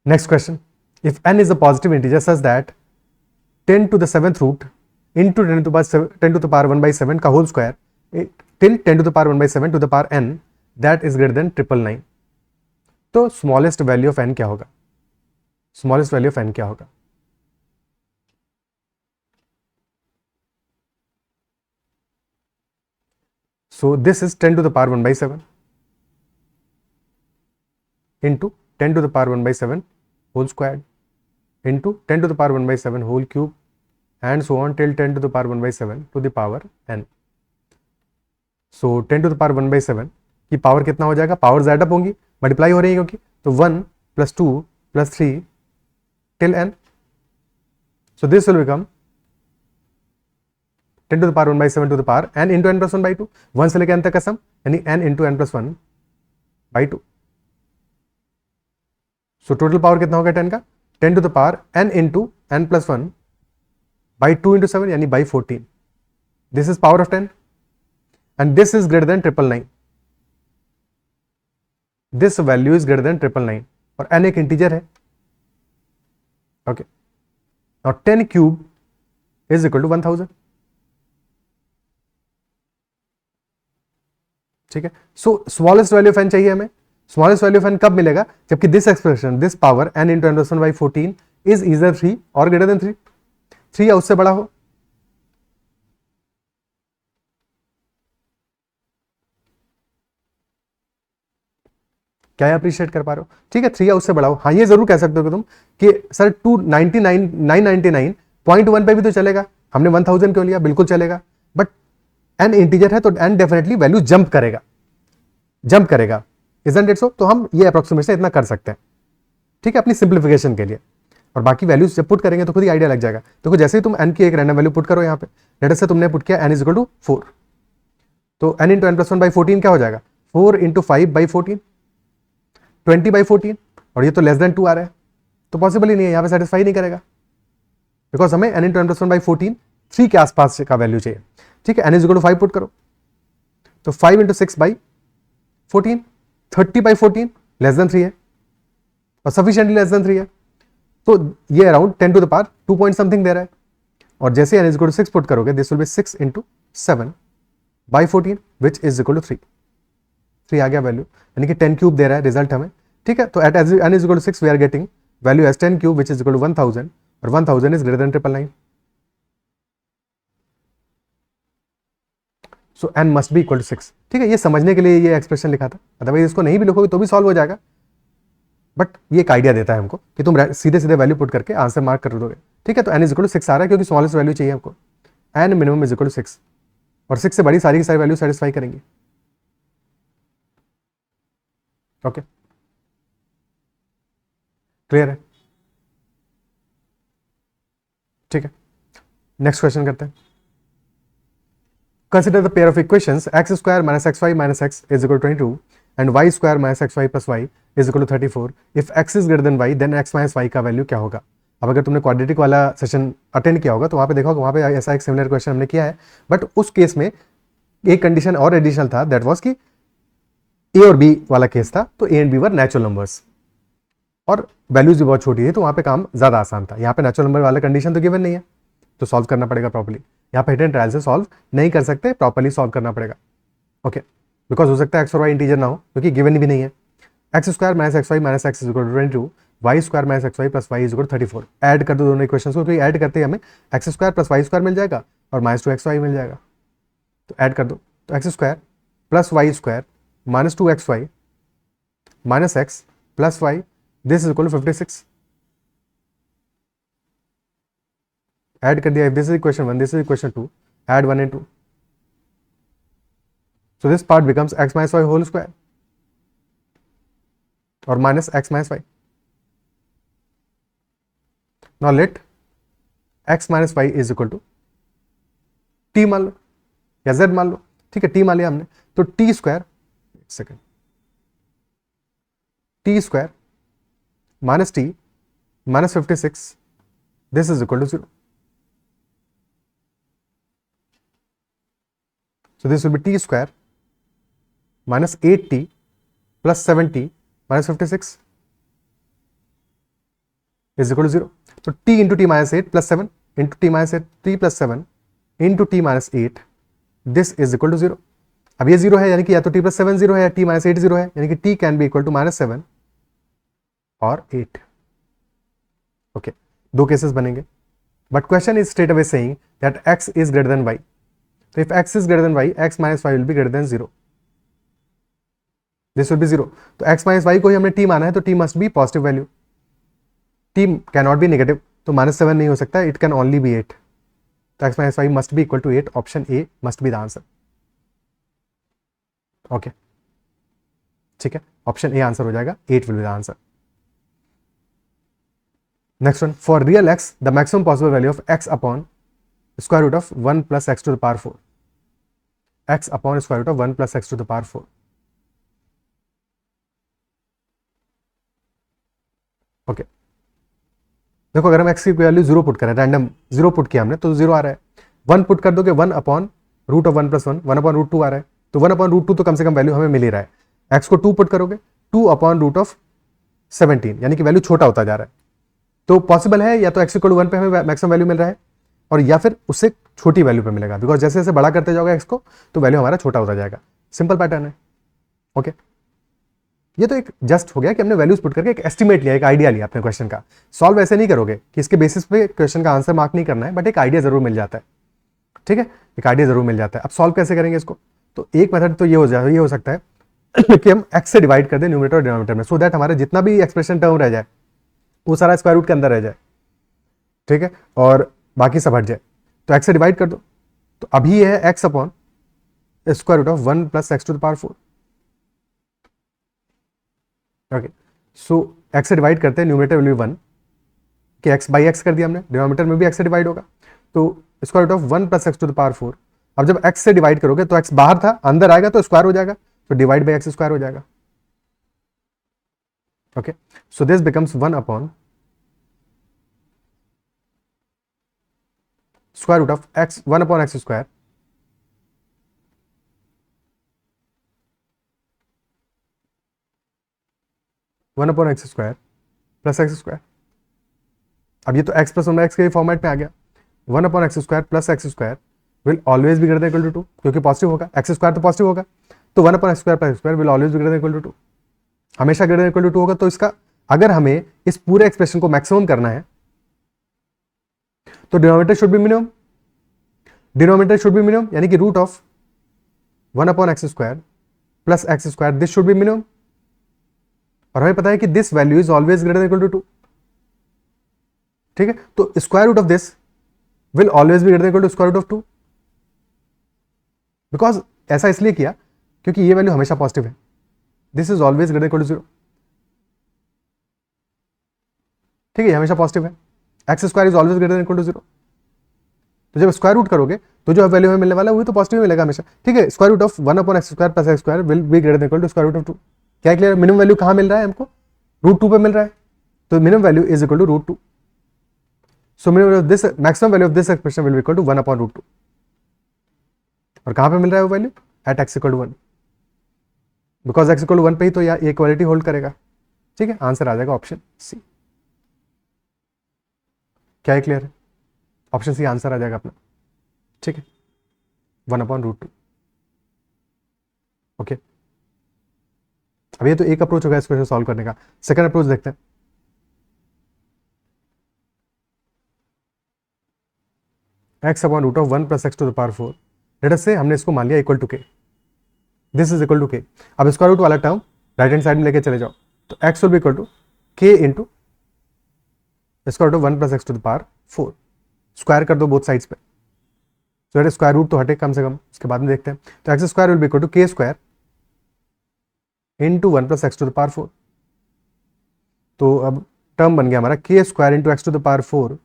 next question. If n is a positive integer such that 10 to the 7th root into 10 to the power 1 by 7 का whole square till 10 to the power 1 by 7 to the power n that is greater than 999. तो स्मॉलेस्ट वैल्यू ऑफ n क्या होगा? स्मॉलेस्ट वैल्यू ऑफ n क्या होगा? सो this is 10 to the power 1 by 7 into 10 to the power 1 by 7 whole squared into 10 to the power 1 by 7 whole cube and so on till 10 to the power 1 by 7 to the power n. So 10 to the power 1 by 7 की पावर कितना हो जाएगा? पावर ज़्यादा होंगी, मल्टीप्लाई हो रही है क्योंकि, तो 1 plus 2 plus 3 till n. So this will become 10 to the power 1 by 7 to the power n into n plus 1 by 2. 1 से लेकर n तक का सम, यानी n into n plus 1 by 2. So total power कितना होगा 10 का? 10 to the power n into n plus 1 by 2 into 7 यानी by 14. This is power of 10 and this is greater than 999. This value is greater than 999 और n एक इंटीजर है. Okay, now 10 cube is equal to 1000. ठीक है, सो स्मॉलेस्ट वैल्यू ऑफ n चाहिए हमें. स्मॉलेस्ट वैल्यू ऑफ n कब मिलेगा? जबकि this expression, this power n into n plus 1 by 14 is either 3 और ग्रेटर देन 3, 3 या उससे बड़ा हो. क्या अप्रिशिएट कर पा रहे हो? ठीक है, 3 या उससे बढ़ाओ। हाँ, ये जरूर कह सकते हो कि तुम कि सर 299,999.1 पे भी तो चलेगा, हमने 1000 क्यों लिया? बिल्कुल चलेगा, बट एन इंटीजर है तो एन डेफिनेटली वैल्यू जंप करेगा, इजंट इट सो? तो हम ये अप्रोक्सीमेशन इतना कर सकते हैं, ठीक है, अपनी सिंप्लीफिकेशन के लिए। और बाकी वैल्यूज जब पुट करेंगे तो खुद ही आइडिया लग जाएगा। देखो जैसे ही तुम n की एक रैंडम वैल्यू पुट करो यहाँ पे, लेट अस से तुमने पुट किया n इज इक्वल टू 4, तो n इंटू एन प्लस 1/14 क्या हो जाएगा? 4 इंटू 5/14, 20/14, और ये तो लेस देन 2 आ रहा है, तो पॉसिबल ही नहीं है, यहाँ पे सेटिस्फाई नहीं करेगा, बिकॉज हमें n इंटू एन प्लस 1/14 3 के आसपास का वैल्यू चाहिए। ठीक है, n is equal to 5 put करो, तो 5 इंटू 6/14, 30/14 लेस देन 3 है, और सफिशिएंटली लेस देन 3 है, तो ये around 10 to the power 2 point something दे रहा है। और जैसे n is equal to 6 put करोगे, this will be 6 into 7/14 which is equal to 3 आ गया वैल्यू, यानी कि 10 क्यूब दे रहा है रिजल्ट हमें। ठीक है, तो at n is equal to 6 we are getting value as 10 cube which is equal to 1000, और 1000 is greater than 999, so n must be equal to 6। ठीक है, ये समझने के लिए ये एक्सप्रेशन लिखा था, अदरवाइज इसको नहीं भी लिखोगे तो भी सॉल्व हो जाएगा, बट ये एक आइडिया देता है हमको कि तुम सीधे सीधे वैल्यू पुट करके आंसर मार्क कर दोगे। ठीक है, तो n इज इक्वल टू 6 आ रहा है क्योंकि स्मॉलेस्ट वैल्यू चाहिए हमको, n minimum is equal to 6, और 6 से बड़ी सारी की सारी वैल्यू सेटिस्फाई करेंगी। ओके, क्लियर है? ठीक है, नेक्स्ट क्वेश्चन करते हैं। Consider the pair of equations x square minus x y minus x is equal to 22 and y square minus x y plus y is equal to 34। If x is greater than y then x minus y का वैल्यू क्या होगा? अब अगर तुमने क्वाड्रेटिक वाला सेशन अटेंड किया होगा तो वहाँ पे देखा होगा, वहाँ पे ऐसा एक सिमिलर क्वेश्चन हमने किया है, बट उस केस में एक कंडीशन और एडिशनल था, दैट वाज कि a और b वाला केस था, तो a and b were natural numbers और वैल्यूज भी बहुत छोटी थी, तो वहाँ पे काम ज़्यादा आसान था। यहाँ पे नेचुरल नंबर वाला कंडीशन तो गिवन नहीं है, तो सॉल्व करना पड़ेगा प्रॉपर्ली। यहाँ पे हिट एंड ट्रायल से सॉल्व नहीं कर सकते, प्रॉपर्ली सॉल्व करना पड़ेगा। ओके, बिकॉज हो सकता है एक्स और वाई इंटीजर ना हो क्योंकि गिवन भी नहीं है। X square minus x y minus x is equal to 22, y square minus x y plus y is equal to 34। Add कर दो दोनों इक्वेशंस को, तो ऐड करते ही हमें x square plus y square मिल जाएगा और माइनस 2xy मिल जाएगा, तो ऐड कर दो, तो x square plus y square minus 2xy minus x plus y this is equal to 56। Add कर दिया, this is equation 1, this is equation 2, add 1 and 2, so this part becomes x minus y whole square or minus x minus y. Now let x minus y is equal to t मान लो या z मान लो। ठीक है, t मान लिया हमने, तो t स्क्वायर, एक second, t square minus t minus 56 this is equal to 0। So this will be t square minus 8t plus 7t minus 56 is equal to 0. So t into t minus 8 plus 7 into t minus 8, t plus 7 into t minus 8, this is equal to 0. अब ये 0 है यानी कि या तो t plus 7 0 है या t minus 8 0 है, यानी कि t can be equal to minus 7 और 8. ओके, दो केसेस बनेंगे, but question is straight away saying that x is greater than y. So if x is greater than y, x minus y will be greater than 0. This will be 0. तो x minus y को ही हमने t माना है, तो t must be positive value, t cannot be negative, तो -7 नहीं हो सकता, it can only be 8. तो x minus y must be equal to 8. Option A must be the answer. Okay, ठीक है, ऑप्शन A आंसर हो जाएगा, 8 will be the answer. Next one, for real x, the maximum possible value of x upon square root of 1 plus x to the power 4. x upon square root of 1 plus x to the power 4. Okay, देखो अगर हम x की वैल्यू 0 पुट करें, रैंडम 0 पुट किया हमने, तो 0 आ रहा है। 1 पुट कर दोगे, 1 upon root of 1 plus 1, 1 upon root 2 आ रहा है, तो 1 अपॉन रूट 2 तो कम से कम वैल्यू हमें मिल ही रहा है। x को 2 पुट करोगे, 2 अपॉन रूट ऑफ 17, यानी कि वैल्यू छोटा होता जा रहा है, तो पॉसिबल है या तो x इक्वल टू 1 पे हमें मैक्सिमम वैल्यू मिल रहा है, और या फिर उससे छोटी वैल्यू पे मिलेगा, बिकॉज जैसे जैसे बड़ा करते जाओगे x को, तो वैल्यू हमारा छोटा होता जाएगा। सिंपल पैटर्न है। ओके, ये तो एक जस्ट हो गया कि हमने वैल्यूज पुट करके एक एस्टिमेट लिया, एक आइडिया लिया अपने क्वेश्चन का। सॉल्व ऐसे नहीं करोगे कि इसके बेसिस पे क्वेश्चन का आंसर मार्क नहीं करना है, बट एक आइडिया जरूर मिल जाता है। ठीक है, एक आइडिया जरूर मिल जाता है। अब सॉल्व कैसे करेंगे इसको? तो एक मेथड तो ये हो सकता है कि हम x से डिवाइड कर दें न्यूमरेटर और डिनोमिनेटर में, सो दैट हमारा जितना भी एक्सप्रेशन टर्म रह जाए वो सारा स्क्वायर रूट के अंदर रह जाए, ठीक है, और बाकी सब हट जाए। तो x से डिवाइड कर दो, तो अभी ये है x upon square root of 1 plus x to the power 4। Okay, so x से डिवाइड करते हैं, न्यूमरेटर विल बी 1 कि x बाई एक्स कर दिया हमने, डिनोमिनेटर में भी x से डिवाइड होगा, तो square root of 1 plus x to the power 4। अब जब x से डिवाइड करोगे तो x बाहर था, अंदर आएगा तो स्क्वायर हो जाएगा, तो डिवाइड बाई एक्स स्क्वायर हो जाएगा। Okay, so this becomes 1 upon square root of x, 1 upon x square one upon x square plus x square. अब ये तो x प्लस वन एक्स के फॉर्मेट में आ गया। 1 upon x square plus x square will always be greater than equal to 2, क्योंकि पॉजिटिव होगा, एक्स स्क्वायर तो पॉजिटिव होगा, तो 1 upon x square plus square will always be greater than equal to 2, हमेशा ग्रेटर देन इक्वल टू 2 होगा। तो इसका अगर हमें इस पूरे एक्सप्रेशन को मैक्सिमम करना है तो denominator should be minimum, denominator should be minimum, यानी कि root of 1 upon x square plus x square, this should be minimum, और हमें पता है कि this value is always greater than equal to 2, ठीक है। तो square root of this will always be greater than equal to square root of 2, because ऐसा इसलिए किया क्योंकि ये वैल्यू हमेशा पॉजिटिव है, this is always greater equal to 0, ठीक है, हमेशा पॉजिटिव है, x square is always greater than equal to 0। तो जब स्क्वायर रूट करोगे तो जो वैल्यू हमें मिलने वाला है वो तो पॉजिटिव मिलेगा हमेशा, ठीक है। Square root of 1 upon x square plus x square will be greater than equal to square root of 2। क्या क्लियर? मिनिमम वैल्यू कहां मिल रहा है हमको? रूट 2 पे मिल रहा है, तो minimum value is equal to root 2। So minimum value of this, maximum value of this expression will be equal to 1 upon root 2। और कहां पे मिल रहा है वो वैल्यू? At x equal to 1, because x equal to 1 पे ही तो ये इक्वालिटी होल्ड करेगा, ठीक है। आंसर आ जाएगा ऑप्शन सी। क्या है क्लियर है? ऑप्शन सी आंसर आ जाएगा अपना, ठीक है, 1 अपॉन रूट 2। ओके, अब ये तो एक अप्रोच होगा इस क्वेश्चन सॉल्व करने का। सेकंड अप्रोच देखते हैं। X upon root of 1 plus x to the power 4, let us से हमने इसको मान लिया equal to k, this is equal to k. अब स्क्वायर रूट वाला टर्म राइट हैंड साइड में लेके चले जाओ, तो x will be equal to k into square root of 1 plus x to the power 4, square कर दो बोथ साइड्स पे, तो स्क्वायर रूट तो हटे कम से कम, उसके बाद में देखते हैं। तो x square will be equal to k square into 1 plus x to the power 4। तो अब टर्म बन गया हमारा k square into x to the power 4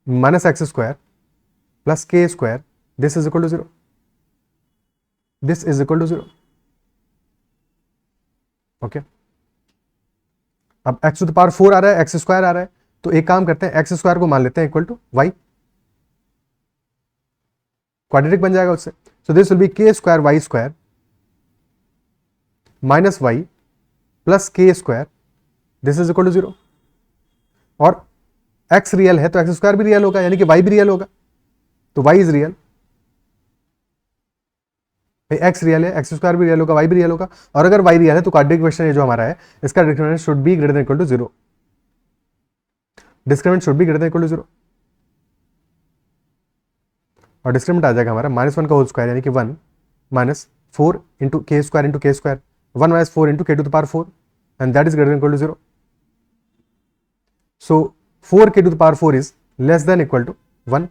minus x square plus k square, this is equal to 0, this is equal to 0। Okay, अब एक्स टू द पावर 4 आ रहा है, एक्स स्क्वायर आ रहा है, तो एक काम करते हैं, एक्स स्क्वायर को मान लेते हैं इक्वल टू वाई, क्वाड्रेटिक बन जाएगा उससे। So this will be k square y square minus y plus k square, this is equal to 0। और एक्स रियल है तो एक्स स्क्वायर भी रियल होगा, यानी कि वाई भी रियल होगा, तो y is real, x real है, एक्स स्क्वायर भी रियल होगा, वाई भी रियल होगा, और अगर वाई रियल है तो क्वाड्रेटिक इक्वेशन ये जो हमारा है इसका determinant should be greater than equal to 0, discriminant should be greater than equal to 0, और डिस्क्रिमिनेंट आ जाएगा हमारा -1 का होल स्क्वायर, यानी कि 1 minus 4 into k square, 1 minus 4 into k to the power 4, and that is greater than equal to 0। So 4 k to the power 4 is less than equal to 1,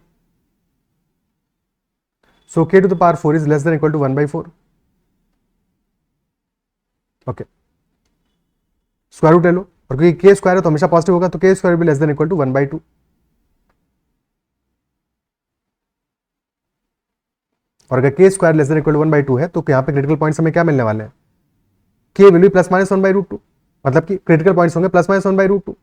so k to the power 4 is less than equal to 1 by 4. Okay, square root ले लो, और क्योंकि के स्क्वायर है तो हमेशा पॉजिटिव होगा, तो के स्क्वायर भी less than equal to 1 by 2। और अगर k square less than equal to 1 by 2 है तो यहाँ पे क्रिटिकल पॉइंट्स हमें क्या मिलने वाले हैं? K will be plus minus 1 by root 2, मतलब कि क्रिटिकल पॉइंट्स होंगे प्लस माइनस 1 by रूट 2।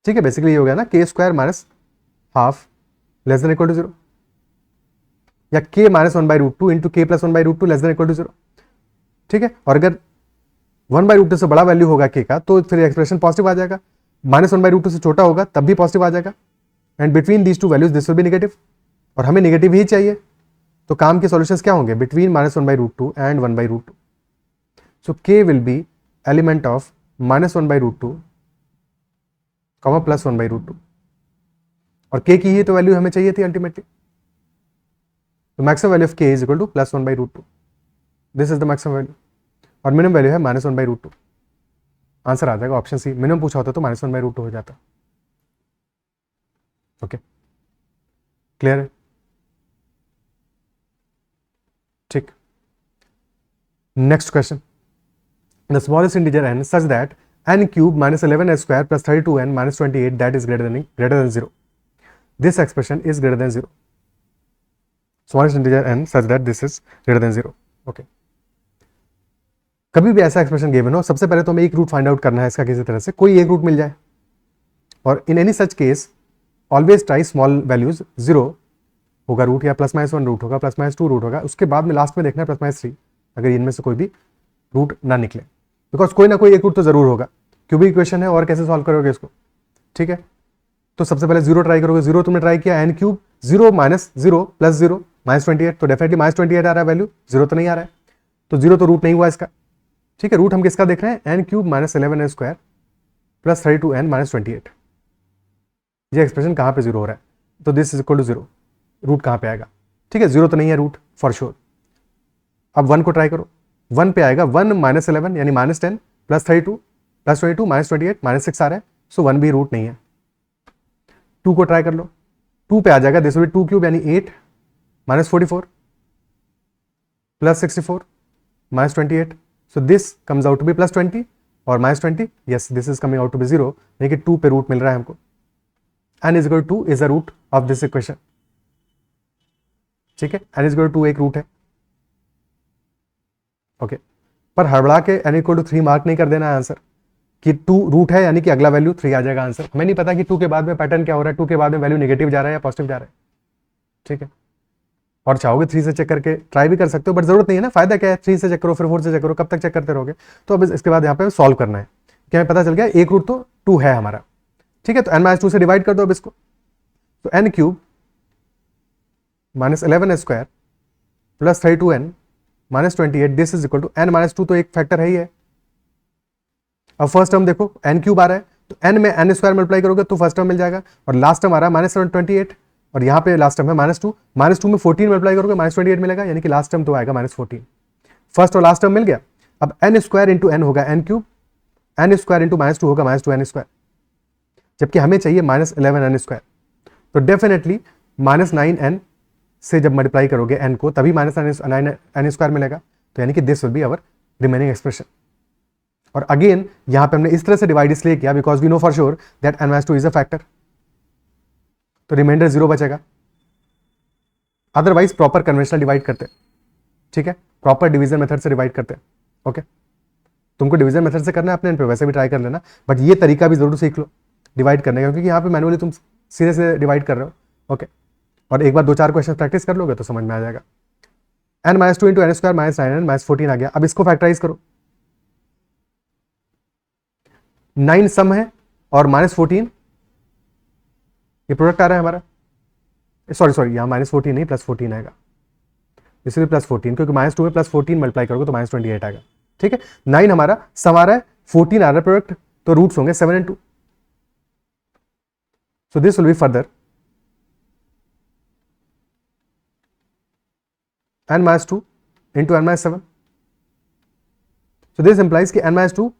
ठीक है, बेसिकली ये हो गया ना, k square minus half less than equal to 0, या k minus 1 by root 2 into k plus 1 by root 2 less than equal to 0, ठीक है। और अगर 1 by रूट 2 से बड़ा वैल्यू होगा के का तो फिर एक्सप्रेशन पॉजिटिव आ जाएगा, -1 by रूट 2 से छोटा होगा तब भी पॉजिटिव आ जाएगा, and between these two values this will B negative, और हमें नेगेटिव ही चाहिए, तो काम के सॉल्यूशंस क्या होंगे? Between -1 by root 2 and 1 by root 2। So k will be element of -1 by root 2 कॉमा +1 by रूट 2, और k की ही तो वैल्यू हमें चाहिए थी अल्टीमेटली। तो maximum value of k is equal to +1/√2, this is the maximum value, और मिनिमम वैल्यू है -1/√2। आंसर आ जाएगा ऑप्शन सी। मिनिमम पूछा होता तो -1/√2 हो जाता। ओके, क्लियर है? ठीक, next question, the smallest integer n such that n cube -11n² + 32n -28 that is greater than 0. This expression is greater than 0. Smallest integer n such that this is greater than 0. Okay. कभी भी ऐसा एक्सप्रेशन गिवन हो, सबसे पहले तो हमें एक रूट फाइंड आउट करना है इसका, किसी तरह से कोई एक रूट मिल जाए, और in any such case always try small values, 0 होगा रूट, या +-1 रूट होगा, +-2 रूट होगा, उसके बाद में लास्ट में देखना है +-3, अगर इनमें से कोई भी रूट ना निकले, बिकॉज कोई ना कोई एक रूट तो जरूर होगा। क्यूबिक इक्वेशन है, और कैसे सॉल्व करोगे इसको? ठीक है, तो सबसे पहले 0 ट्राई करोगे। 0 तुमने ट्राई किया, n क्यूब 0 - 0 + 0 -28, तो डेफिनेटली -28 आ रहा है वैल्यू, 0 तो नहीं आ रहा है, तो 0 तो रूट नहीं हुआ इसका। ठीक है, रूट हम किसका देख रहे हैं? n cube -11n² + 32n -28। ये एक्सप्रेशन कहाँ पे 0 हो रहा है? तो this is equal to 0, root कहाँ पे आएगा? ठीक है, 0 तो नहीं है रूट फॉर श्योर। अब 1 को ट्राई करो, 1 पे आएगा 1 - 11 यानी -10 + 32 + 22 -28 -6 आ रहा है, सो 1 भी रूट नहीं है। 2 को ट्राई कर लो, 2 पे आ जाएगा, दिस विल बी 2 क्यूब यानी 8 -44 + 64 -28, so this comes out to be +20 और -20, yes this is coming out to be 0, यानी कि 2 पे रूट मिल रहा है हमको। n is equal to 2 is the root of this equation. ठीक है, n इज इक्वल टू 2 एक रूट है। ओके, पर हड़बड़ा के n इक्वल टू 3 मार्क नहीं कर देना है आंसर कि 2 रूट है, यानी कि अगला वैल्यू 3 आ जाएगा आंसर। हमें नहीं पता कि 2 के बाद में पैटर्न क्या हो रहा है, 2 के बाद में वैल्यू नेगेटिव जा रहा है या पॉजिटिव जा रहा है। ठीक है, और चाहोगे 3 से चेक करके ट्राई भी कर सकते हो, बट जरूरत नहीं है ना, फायदा क्या है, 3 से चेक करो फिर 4 से चेक करो, कब तक चेक करते रहोगे? तो अब इसके बाद यहाँ पे सॉल्व करना है कि हमें पता चल गया एक रूट तो 2 है हमारा। ठीक है, तो n - 2 से डिवाइड कर दो अब इसको, तो n cube -11n² + 32n -28 this is equal to n - 2, तो एक फैक्टर है ही है। अब फर्स्ट टर्म देखो, n क्यूब आ रहा है, तो n में n² मल्टीप्लाई करोगे तो फर्स्ट टर्म मिल जाएगा, और लास्ट टर्म आ रहा है -28, और यहाँ पे लास्ट टर्म है -2 में 14 मल्टीप्लाई करोगे -28 मिलेगा, यानी कि लास्ट टर्म तो आएगा -14। फर्स्ट और लास्ट टर्म मिल गया। अब n² इंटू n होगा n क्यूब, n² इंटू -2 होगा -2n², जबकि हमें चाहिए -11n², तो डेफिनेटली -9n से जब मल्टीप्लाई करोगे n को, तभी -9n² मिलेगा, तो यानी कि this will be our remaining expression. और अगेन यहां पे हमने इस तरह से डिवाइड इसलिए किया because we know for sure that n - 2 is a factor, तो रिमाइंडर 0 बचेगा। अदरवाइज प्रॉपर कन्वेंशनल डिवाइड करते, ठीक है, प्रॉपर डिवीजन मेथड से डिवाइड करते। ओके, तुमको डिवीजन मेथड से करना है अपने पे, वैसे भी ट्राई कर लेना, बट ये तरीका भी जरूर सीख लो डिवाइड करने का, क्योंकि यहाँ पे मैनुअली तुम सीधे से डिवाइड कर रहे हो। ओके, और एक बार 2-4 क्वेश्चन प्रैक्टिस कर लोगे तो समझ में आ जाएगा। n - 2 इंटू n² -9n -14 आ गया। अब इसको फैक्टराइज करो, 9 सम है और -14 ये प्रोडक्ट आ रहा है हमारा, सॉरी यहाँ -14 नहीं +14 आएगा, इसलिए +14, क्योंकि -2 में +14 मल्टीप्लाई करोगे तो -28 आएगा। ठीक है, 9 हमारा सम आ रहा है, 14 आ रहा है प्रोडक्ट, तो रूट्स होंगे 7 and 2, so this will be further n - 2 into n - 7, so this implies कि n - 2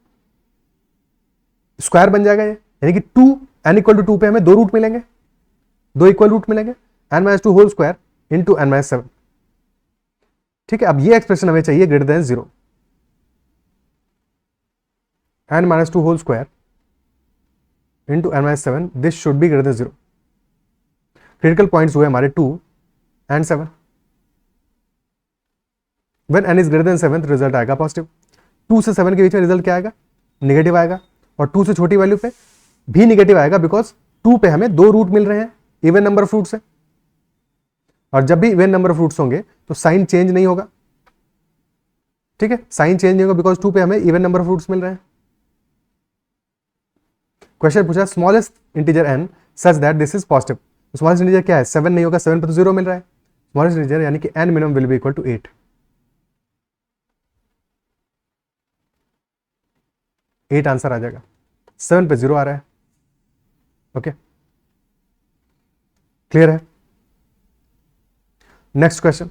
स्क्वायर बन जाएगा ये, यानी कि 2 n = 2 पे हमें 2 रूट मिलेंगे, 2 इक्वल रूट मिलेंगे, n - 2 whole square into n - 7। ठीक है, अब ये एक्सप्रेशन हमें चाहिए greater than 0, n - 2 whole square into n - 7, this should be greater than 0। Critical points हुए हमारे 2 and 7, when n is greater than 7 result आएगा पॉजिटिव। 2 से 7 के बीच में रिजल्ट क्या आएगा? नेगेटिव आएगा, और 2 से छोटी वैल्यू पे भी नेगेटिव आएगा, बिकॉज 2 पे हमें 2 रूट मिल रहे हैं इवन नंबर ऑफ रूट्स से, और जब भी इवन नंबर ऑफ रूट्स होंगे तो साइन चेंज नहीं होगा। ठीक है, साइन चेंज नहीं होगा बिकॉज 2 पे हमें इवन नंबर ऑफ रूट्स मिल रहे हैं। क्वेश्चन पूछा smallest integer n such that this is positive, smallest integer क्या है? 7 नहीं होगा, 7 पे तो 0 मिल रहा है, स्मॉलेस्ट इंटीजर यानी कि n minimum will be equal to 8, 8 answer आ जाएगा, 7 पे 0 आ रहा है। ओके, क्लियर है? Next question,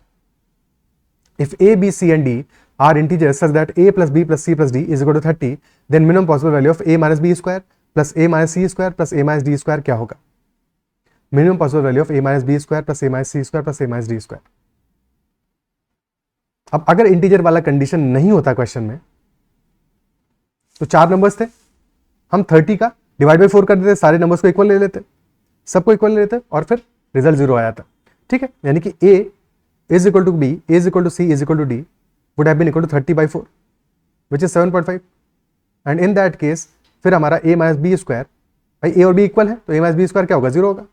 if a b c and d are integers such that a plus b plus c plus d is equal to 30, then minimum possible value of a minus b square plus a minus c square plus a minus d square क्या होगा? Minimum possible value of a minus b square plus a minus c square plus a minus d square. अब अगर इंटीजर वाला कंडीशन नहीं होता क्वेश्चन में, तो 4 नंबर्स थे, हम 30 का डिवाइड बाई 4 कर देते, सारे नंबर्स को इक्वल ले लेते, सबको इक्वल ले लेते और फिर रिजल्ट 0 आया था. ठीक है, यानी कि a is equal to b, a is equal to c is equal to d would have been equal to 30 by 4 which is 7.5. and in that case फिर हमारा a minus b square, भाई a और b इक्वल है तो a minus b square क्या होगा? 0 होगा,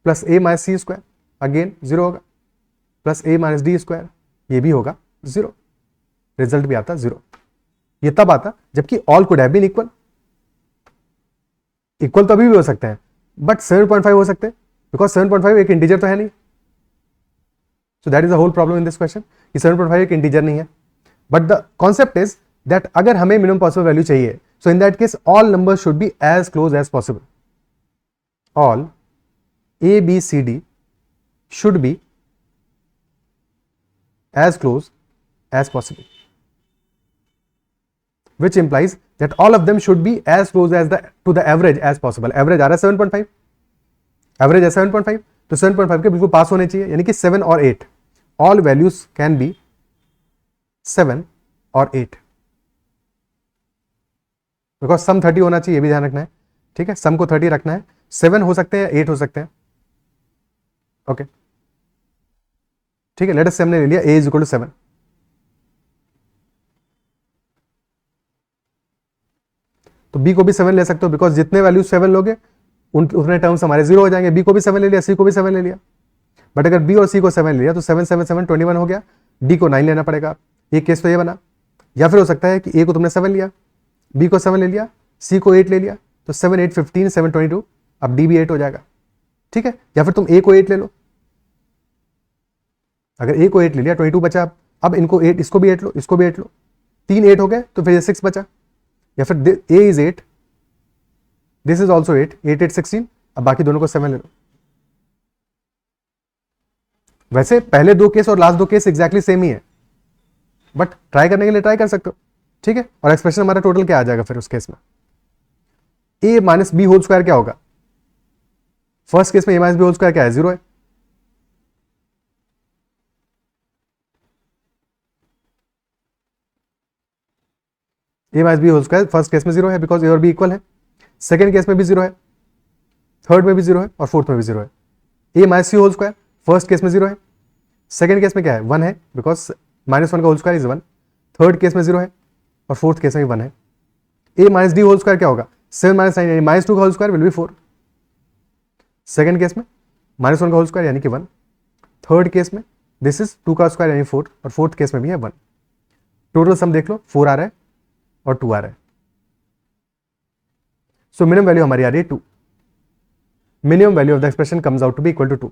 plus a minus c square again 0 होगा, plus a minus d square ये भी होगा 0. रिजल्ट भी आता 0. ये तब आता जबकि all could have been equal. Equal तो अभी भी हो सकते हैं बट 7.5 हो सकते हैं बिकॉज 7.5 एक इंटीजर तो है नहीं. So that is the whole problem in this question. कि 7.5 एक इंटीजर नहीं है. But the concept is that अगर हमें minimum possible value चाहिए, so in that case all numbers should be as close as possible. All a, b, c, d should be as close as possible, which implies that all of them should be as close as to the average as possible. Average आ रहा है 7.5, average है 7.5, तो 7.5 के बिल्कुल पास होने चाहिए, यानी कि 7 और 8, ऑल वैल्यूज कैन बी 7 और 8, बिकॉज सम 30 होना चाहिए, ये भी ध्यान रखना है. ठीक है, सम को 30 रखना है. 7 हो सकते हैं, 8 हो सकते हैं. ओके ठीक है, लेट अस से हमने ले लिया a इज इक्वल टू 7. तो b को भी 7 ले सकते हो बिकॉज जितने वैल्यूज 7 लोगे उतने टर्म्स हमारे 0 हो जाएंगे. b को भी 7 ले लिया, c को भी 7 ले लिया. बट अगर b और c को 7 ले लिया तो 7 7 7 21 हो गया. d को 9 लेना पड़ेगा. एक केस तो ये बना. या फिर हो सकता है कि a को तुमने 7 लिया, b को 7 ले लिया, c को 8 ले लिया, तो 7 8 15 7 22, अब d भी 8 हो जाएगा. ठीक है, या फिर तुम a को 8 ले लो. अगर a को 8 ले लिया 22 बचा, अब इनको 8, इसको भी 8 लो, इसको भी 8 लो, 3 8 हो गए तो फिर 6 बचा. या फिर a is 8, this is also 8, 8 8 16, अब बाकी दोनों को 7 ले लो. वैसे पहले 2 केस और लास्ट 2 केस एग्जैक्टली सेम ही है, बट ट्राई करने के लिए ट्राई कर सकते हो. ठीक है, और एक्सप्रेशन हमारा टोटल क्या आ जाएगा फिर उस केस में? a minus b whole square क्या होगा? फर्स्ट केस में a minus b whole square क्या है? 0 है. a minus b whole square first case में 0 है बिकॉज a और b इक्वल है. सेकेंड केस में भी 0 है, थर्ड में भी 0 है और फोर्थ में भी 0 है. a minus c whole square first case में 0 है, सेकेंड केस में क्या है? 1 है बिकॉज -1 का whole square is 1. Third case में 0 है और फोर्थ केस में भी 1 है. a minus d whole square क्या होगा? 7 माइनस 9 यानी -2 का whole square will be 4. Second case में -1 का होल स्क्वायर यानी कि 1. थर्ड केस में दिस इज 2 का स्क्वायर यानी 4 और फोर्थ केस में भी है 1. टोटल सम देख लो, 4 आ रहा है और 2 आ रहा है. सो मिनिमम वैल्यू हमारी आ रही है 2. Minimum value of the expression comes out to be equal to 2.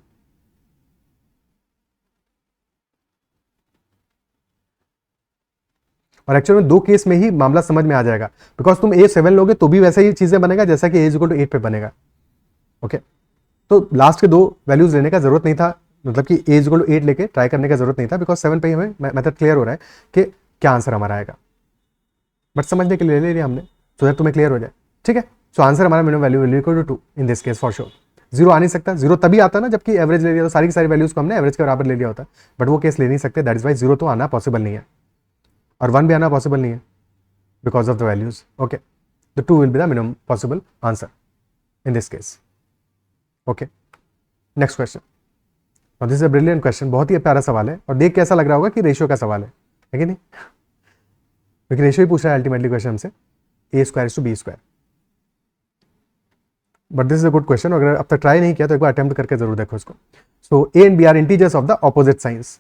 और एक्चुअल में 2 केस में ही मामला समझ में आ जाएगा बिकॉज तुम a 7 लोगे तो भी वैसे ही चीजें बनेगा जैसा कि a इक्वल टू 8 पे बनेगा. ओके तो लास्ट के 2 वैल्यूज लेने का जरूरत नहीं था, मतलब कि a इक्वल टू 8 लेके ट्राई करने का जरूरत नहीं था बिकॉज 7 पे ही हमें मेथड क्लियर हो रहा है कि क्या आंसर हमारा आएगा. बट समझने के लिए ले लिया हमने सो दैट तुम्हें क्लियर हो जाए. ठीक है, सो आंसर हमारा minimum value will be equal to 2 in this case for sure. 0 आ नहीं सकता. 0 तभी आता ना जबकि एवरेज ले लिया तो सारी की सारी वैल्यूज को हमने एवरेज के बराबर ले लिया होता, बट वो केस ले नहीं सकते. दैट इज वाई 0 तो आना पॉसिबल नहीं है और 1 भी आना पॉसिबल नहीं है because of the values. Okay, the 2 will be the minimum possible answer in this case. Okay, next question. This is a brilliant question. बहुत ही प्यारा सवाल है और देख के ऐसा लग रहा होगा कि रेशियो का सवाल है कि नहीं? क्योंकि रेशियो ही पूछ रहा है अल्टीमेटली क्वेश्चन हमसे, a square to be square. But this is a good question. अगर अब तक ट्राई नहीं किया तो एक बार अटेम्प्ट करके जरूर देखो इसको. So a and b are integers of the opposite signs.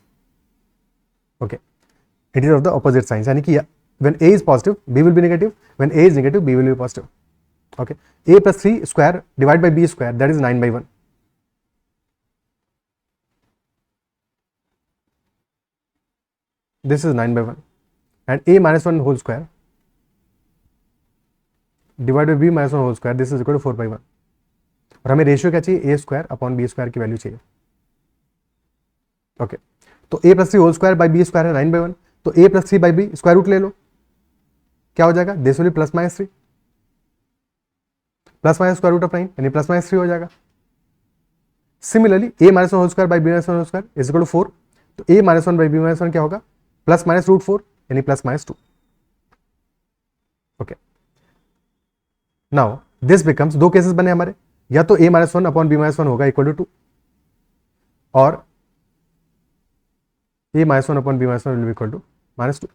Okay, integer of the opposite signs यानी कि when a is positive b will be negative, when a is negative b will be positive. Okay, a plus 3 square divided by b square, that is 9 by 1. This is 9 by 1 and a minus 1 whole square divided by b minus 1 whole square, this is equal to 4 by 1. और हमें रेशियो क्या चाहिए, a square upon b square की वैल्यू चाहिए। ओके, तो a plus three whole square by b square है 9/1, तो a plus three by b square root ले लो, क्या हो जाएगा, this will be plus minus three, plus minus square root of 9 यानी प्लस माइनस 3 हो जाएगा। Similarly a minus one whole square by b minus one whole square is equal to 4, तो a minus one by b minus one क्या होगा, प्लस माइनस रूट 4 यानी plus minus 2। Okay, now this becomes, दो केसेस बने हमारे, या तो a minus one upon b minus one होगा इक्वल टू 2, और a minus one upon b minus one will be equal to minus 2।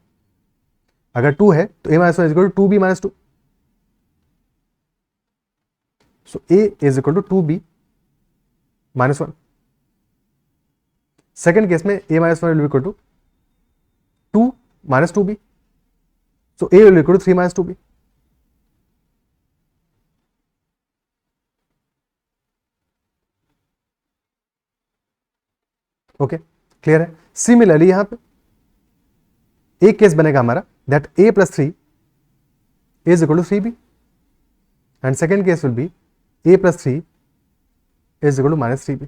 अगर 2 है तो a minus one is equal to 2b minus 2, so a is equal to 2b minus 1। Second case में a minus one will be equal to 2 minus 2b, so a will be equal to 3 minus 2b। Okay, clear है। सिमिलरली यहां पे एक केस बनेगा हमारा that a plus three is equal to 3b, and second case will be a plus three is equal to minus 3b।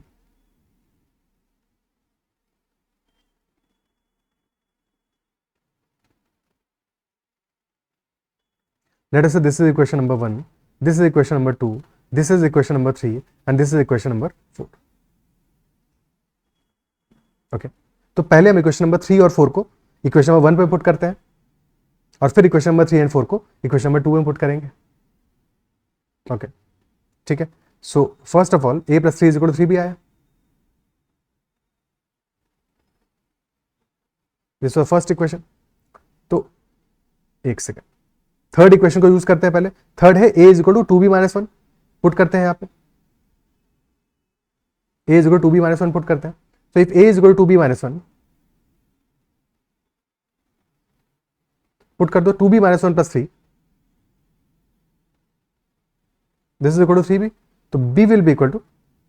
Let us say this is equation number 1, this is equation number 2, this is equation number 3, and this is equation number 4. Okay, तो पहले हम इक्वेशन नंबर 3 और 4 को इक्वेशन नंबर 1 पे पुट करते हैं, और फिर इक्वेशन नंबर 3 एंड 4 को इक्वेशन नंबर 2 में पुट करेंगे। ओके, ठीक है। So first of all a plus three is equal to 3 भी आया, दिस वाज फर्स्ट इक्वेशन। तो एक सेकेंड, थर्ड इक्वेशन को यूज करते हैं पहले। थर्ड है a is equal to 2b minus 1, put करते हैं यहाँ पे, a is equal to 2b minus 1 put करते हैं। तो if a is equal to 2b minus 1, put कर दो 2b minus 1 plus 3, this is equal to 3b, तो b will be equal to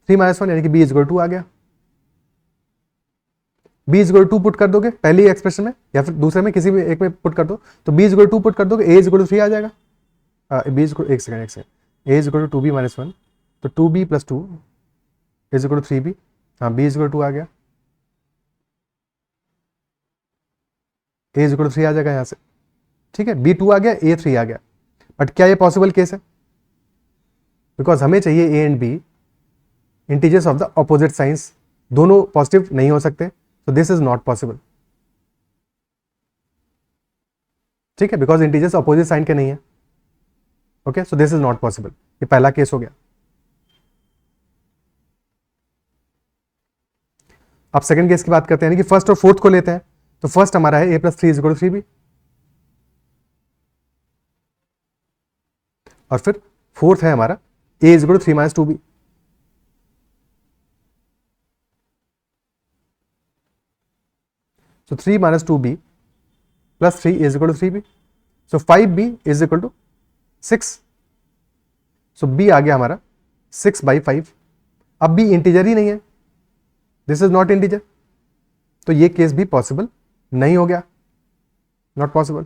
3 minus 1 यानी कि b इज इक्वल टू 2 आ गया। b is equal to 2 put कर दोगे पहली एक्सप्रेशन में या फिर दूसरे में, किसी भी एक में पुट कर दो, तो b is equal to 2 put कर दोगे, a इज इक्वल टू 3 आ जाएगा। b इज इक्वल, एक second, a is equal to 2b minus 1, तो 2b plus 2 is equal to 3b, हाँ b इज इक्वल टू 2 आ गया, a इज इक्वल टू 3 आ जाएगा यहाँ से, ठीक है। b 2 आ गया, a 3 आ गया। बट क्या ये पॉसिबल केस है, बिकॉज हमें चाहिए a and b integers of the opposite science, दोनों पॉजिटिव नहीं हो सकते, तो दिस इज नॉट पॉसिबल, ठीक है, बिकॉज इंटीजर्स ऑपोजिट साइन के नहीं है। Okay, so this is not possible, ये पहला केस हो गया। अब सेकंड केस की बात करते हैं, यानी कि फर्स्ट और फोर्थ को लेते हैं। तो फर्स्ट हमारा है a plus three is equal to 3b, और फिर फोर्थ है हमारा a is equal to 3 minus 2b। So 3 minus 2b plus 3 is equal to 3b. So 5b is equal to 6. So b आ गया हमारा 6/5। अब b इंटीजर ही नहीं है, दिस इज नॉट इंटीजर, तो ये केस भी पॉसिबल नहीं हो गया, नॉट पॉसिबल,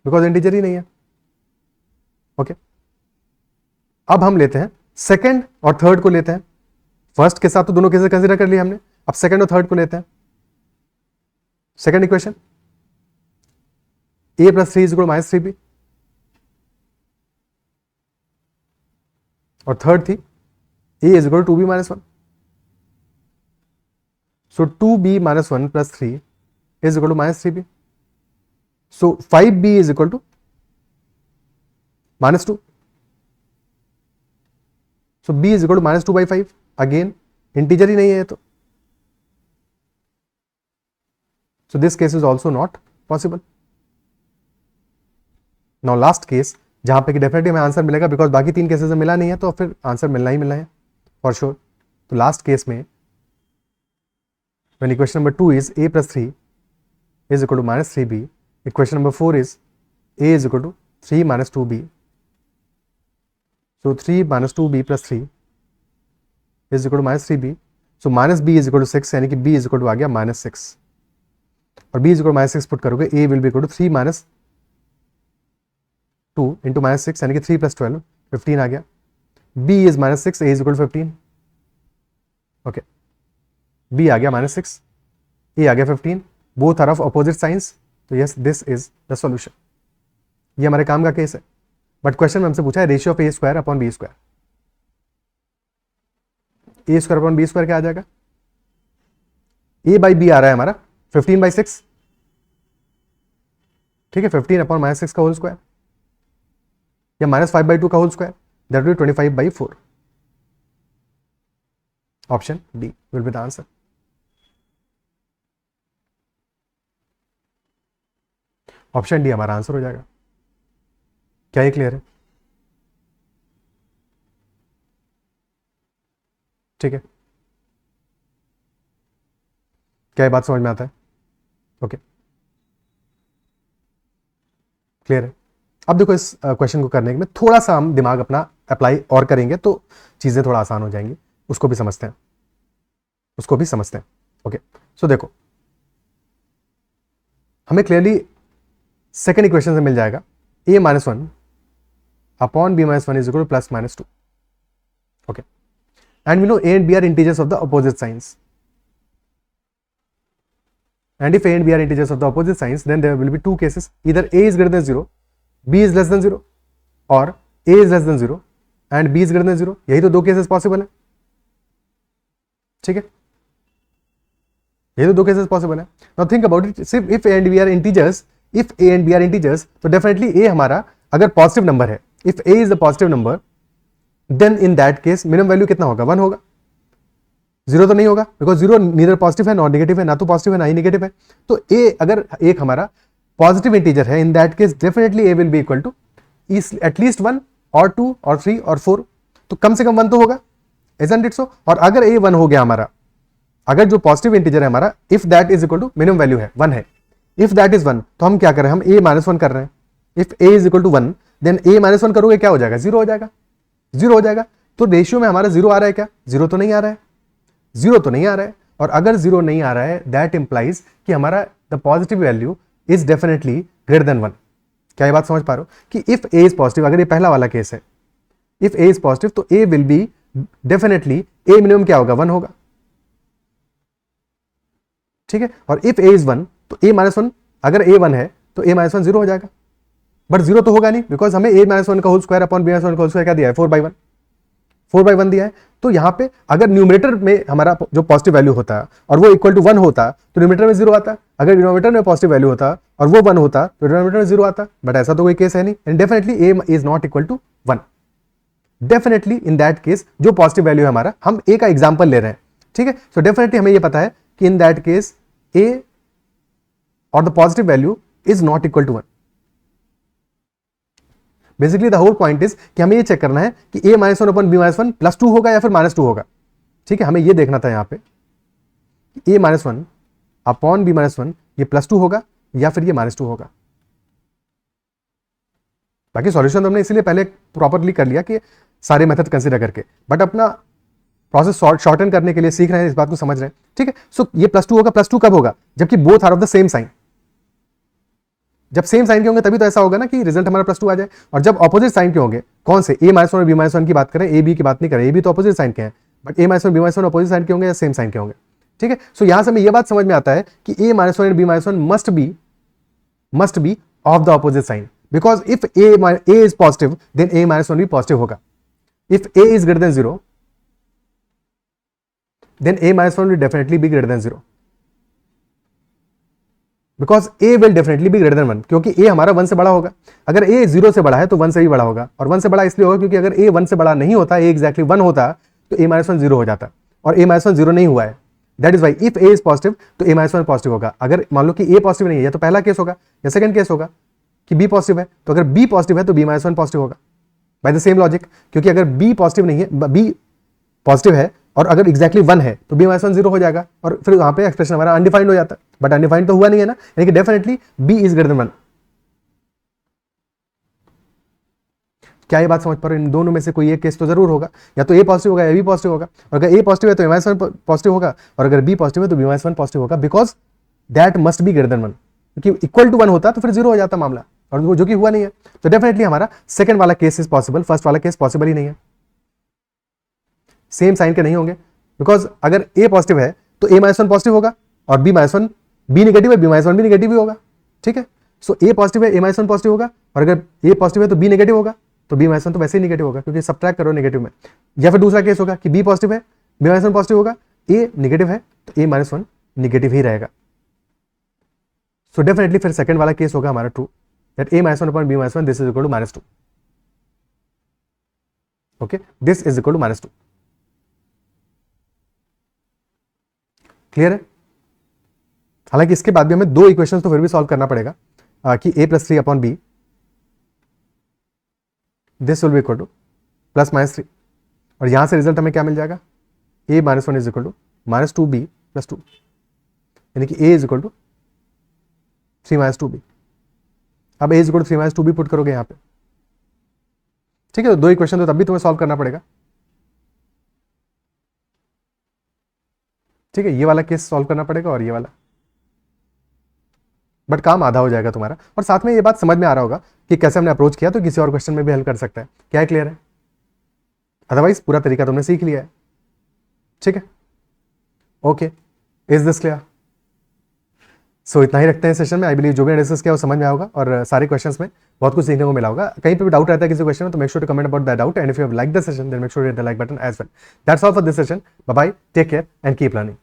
बिकॉज इंटीजर ही नहीं है। ओके, अब हम लेते हैं सेकंड और थर्ड को लेते हैं। फर्स्ट के साथ तो दोनों केसेस कंसीडर कर लिए हमने, अब सेकंड और थर्ड को लेते हैं। Second equation a plus 3 is equal minus 3b, और थर्ड थी a is equal to 2b minus 1। So 2b minus 1 plus 3 is equal to minus 3b। So 5b is equal to minus 2। So b is equal to minus 2/5, again integer ही नहीं है तो, so this case is also not possible. Now last case, जहां पे कि डेफिनेटली हमें आंसर मिलेगा, बिकॉज बाकी तीन केसेस में मिला नहीं है, तो फिर आंसर मिलना ही मिलना है फॉर श्योर। तो लास्ट केस में when equation number 2 is a plus 3 is equal to minus 3b, equation number 4 is a is equal to 3 minus 2b, so 3 minus 2b plus 3 is equal to minus 3b, so minus b is equal to 6, यानी कि b is equal to आ गया minus 6, और b is equal to minus 6 put करोगे, a will be equal to 3 minus 2 into -6 यानी कि 3 + 12 15 आ गया. B is -6, A is equal 15. Okay, B आ गया -6, A आ गया 15, both are of opposite signs. तो yes, this is the solution. ये हमारे काम का केस है. बट क्वेश्चन में हमसे पूछा है ratio of A² upon B². A² upon B² क्या आ जाएगा? A/B आ रहा है हमारा 15/6. ठीक है, 15 अपॉन -6 का होल स्क्वायर या -5/2 का whole square, that will be 25/4. Option D will be the answer. Option D हमारा आंसर हो जाएगा. क्या ये क्लियर है? ठीक है, क्या ये बात समझ में आता है? ओके, क्लियर है. अब देखो, इस क्वेश्चन को करने में थोड़ा सा हम दिमाग अपना अप्लाई और करेंगे तो चीजें थोड़ा आसान हो जाएंगी. उसको भी समझते हैं, उसको भी समझते हैं. ओके, सो देखो, हमें क्लियरली सेकेंड इक्वेशन से मिल जाएगा A-1 upon B-1 is equal to +-2. Okay, and we know A and B are integers of the opposite signs, and if A and B are integers of the opposite signs, then there will be two cases: either A is greater than 0, B is less than 0, or A is less than 0 and B is greater than 0. यही तो दो केसेस पॉसिबल है. ठीक है, यही तो दो केसेस पॉसिबल है. Now think about it. सिर्फ if A and B are integers, if A and B are integers, तो डेफिनेटली A हमारा अगर पॉजिटिव नंबर है, if A is the positive number, then in that case minimum value कितना होगा? 1 होगा. 0 तो नहीं होगा, बिकॉज 0 नीदर पॉजिटिव है नॉट नेगेटिव है, ना तो पॉजिटिव है ना ही नेगेटिव है. तो ए अगर एक हमारा पॉजिटिव इंटीजर है, in that case definitely a will be equal to at least 1 और 2 और 3 और 4. तो कम से कम 1 तो होगा, इजंट इट सो? और अगर ए 1 हो गया हमारा, अगर जो पॉजिटिव इंटीजर है हमारा, if that is equal to minimum value है 1 है, इफ दैट इज 1, तो हम क्या कर रहे हैं? हम A-1 कर रहे हैं. If A is equal to 1, then A-1 करोगे क्या हो जाएगा? 0 हो जाएगा. 0 हो जाएगा. तो रेशियो में हमारा 0 आ रहा है क्या? 0 तो नहीं आ रहा है. 0 तो नहीं आ रहा है. और अगर 0 नहीं आ रहा है, दैट इंप्लाइज कि हमारा the positive value is definitely greater than 1. क्या ये बात समझ पा रहे हो कि इफ ए इज पॉजिटिव, अगर ये पहला वाला केस है, इफ ए इज पॉजिटिव तो A will be definitely, A minimum क्या होगा? 1 होगा. ठीक है, और इफ ए इज 1 तो A-1, अगर A 1 है तो A-1 0 हो जाएगा. बट 0 तो होगा नहीं, बिकॉज हमें A-1 का होल स्क्वायर अपॉन B-1 का होल स्क्वायर क्या दिया है? 4/1. 4/1 दिया है. तो यहां पे अगर न्यूमरेटर में हमारा जो पॉजिटिव वैल्यू होता और वो इक्वल टू 1 होता तो न्यूमरेटर में 0 आता. अगर डिनोमिनेटर में पॉजिटिव वैल्यू होता और वो 1 होता तो डिनोमिनेटर में 0 आता. बट ऐसा तो कोई केस है नहीं, and definitely A is not equal to 1. Definitely in that case जो पॉजिटिव वैल्यू है हमारा, हम A का एग्जाम्पल ले रहे हैं. ठीक है, सो डेफिनेटली हमें ये पता है कि इन दैट केस A और the positive value is not equal to 1. Basically the whole point is कि हमें ये चेक करना है कि A-1 अपॉन B-1 +2 होगा या फिर -2 होगा. ठीक है, हमें ये देखना था यहां पे A-1 अपॉन B-1 ये +2 होगा या फिर ये -2 होगा. बाकी सॉल्यूशन तो हमने इसीलिए पहले प्रॉपरली कर लिया कि सारे मेथड कंसीडर करके, बट अपना प्रोसेस शॉर्टन करने के लिए सीख रहे हैं, इस बात को समझ रहे हैं. ठीक है, सो ये +2 होगा. +2 कब होगा? जबकि both are of the same sign. जब सेम साइन के होंगे तभी तो ऐसा होगा ना कि रिजल्ट हमारा +2 आ जाए. और जब ऑपोजिट साइन के होंगे, कौन से? A-1 और B-1 की बात करें, ए बी की बात नहीं करें. ए बी तो ऑपोजिट साइन के हैं, बट A-1 और B-1 ऑपोजिट साइन के होंगे या सेम साइन के होंगे. ठीक है, सो यहां से हमें यह बात समझ में आता है कि A-1 और B-1 must be of the opposite sign, because if A is positive then A-1 भी पॉजिटिव होगा. If A is greater than 0 then A-1 will definitely be greater than 0, because A will definitely be greater than 1, क्योंकि A हमारा 1 से बड़ा होगा. अगर A 0 से बड़ा है तो 1 से भी बड़ा होगा, और 1 से बड़ा इसलिए होगा क्योंकि अगर A 1 से बड़ा नहीं होता, A एग्जैक्टली 1 होता तो A-1 0 हो जाता, और A-1 0 नहीं हुआ है. That is why if A is positive तो A-1 पॉजिटिव होगा. अगर मान लो कि A पॉजिटिव नहीं है, या तो पहला केस होगा या सेकंड केस होगा कि B पॉजिटिव है, तो अगर B पॉजिटिव है तो B-1 पॉजिटिव होगा बाय द सेम लॉजिक. क्योंकि अगर B पॉजिटिव नहीं है, B पॉजिटिव है और अगर एग्जैक्टली 1 है तो B-1 0 हो जाएगा, और फिर वहां पे एक्सप्रेशन हमारा अनडिफाइंड हो जाता है. बट अनडिफाइंड तो हुआ नहीं है ना, यानी कि definitely B is greater then 1. क्या ये बात समझ पा रहे हो? इन दोनों में से कोई एक केस तो जरूर होगा, या तो A पॉजिटिव होगा या B पॉजिटिव होगा. और अगर A पॉजिटिव है तो A-1 पॉजिटिव होगा, और अगर B पॉजिटिव है तो B-1 पॉजिटिव होगा, because that must be greater then 1. क्योंकि इक्वल टू 1 होता तो फिर 0 हो जाता मामला. और जो कि हुआ नहीं है, तो डेफिनेटली हमारा सेकंड वाला केस इज पॉसिबल, फर्स्ट वाला केस पॉसिबल ही नहीं है। सेम साइन के नहीं होंगे, बिकॉज अगर ए पॉजिटिव है तो ए माइनस वन पॉजिटिव होगा और b minus one b negative है, बी माइनस वन भी निगेटिव ही होगा। ठीक है, सो ए पॉजिटिव है, ए माइनस वन पॉजिटिव होगा, और अगर ए पॉजिटिव है तो बी नेगेटिव होगा, तो बी माइनस वन तो वैसे ही निगेटिव होगा क्योंकि सब्ट्रैक्ट करो नेगेटिव में। या फिर दूसरा केस होगा कि बी पॉजिटिव है, बी माइनस वन पॉजिटिव होगा, ए निगेटिव है तो ए माइनस वन निगेटिव ही रहेगा। सो डेफिनेटली फिर सेकंड वाला केस होगा हमारा true, that a minus 1 upon b minus 1 this is equal to -2. Okay, this is equal to -2. Clear है? हालांकि इसके बाद भी हमें दो इक्वेशंस तो फिर भी सॉल्व करना पड़ेगा कि a plus 3 upon b this will be equal to plus -3, और यहां से रिजल्ट हमें क्या मिल जाएगा, a minus 1 is equal to -2b plus 2, यानी कि a is equal to 3 minus 2b। अब a is equal to 3 minus 2b put करोगे यहां पे, ठीक है, तो दो इक्वेशन तो तब भी तुम्हें सॉल्व करना पड़ेगा। ठीक है, ये वाला केस सॉल्व करना पड़ेगा और ये वाला, बट काम आधा हो जाएगा तुम्हारा, और साथ में ये बात समझ में आ रहा होगा कि कैसे हमने अप्रोच किया, तो किसी और क्वेश्चन में भी हेल्प कर सकता है। क्या है, क्लियर है? अदरवाइज पूरा तरीका तुमने सीख लिया है। ठीक है, ओके, इज दिस क्लियर? सो इतना ही रखते हैं सेशन में। आई बिलीव जो भी डिस्कस किया वो समझ में आएगा और सारे क्वेश्चंस में बहुत कुछ सीखने को मिला होगा। कहीं पे भी डाउट रहता है किसी क्वेश्चन में तो make sure to comment about that doubt, and if you have like the session then make sure to hit the like button as well. That's all for this session. Bye bye, take care and keep learning.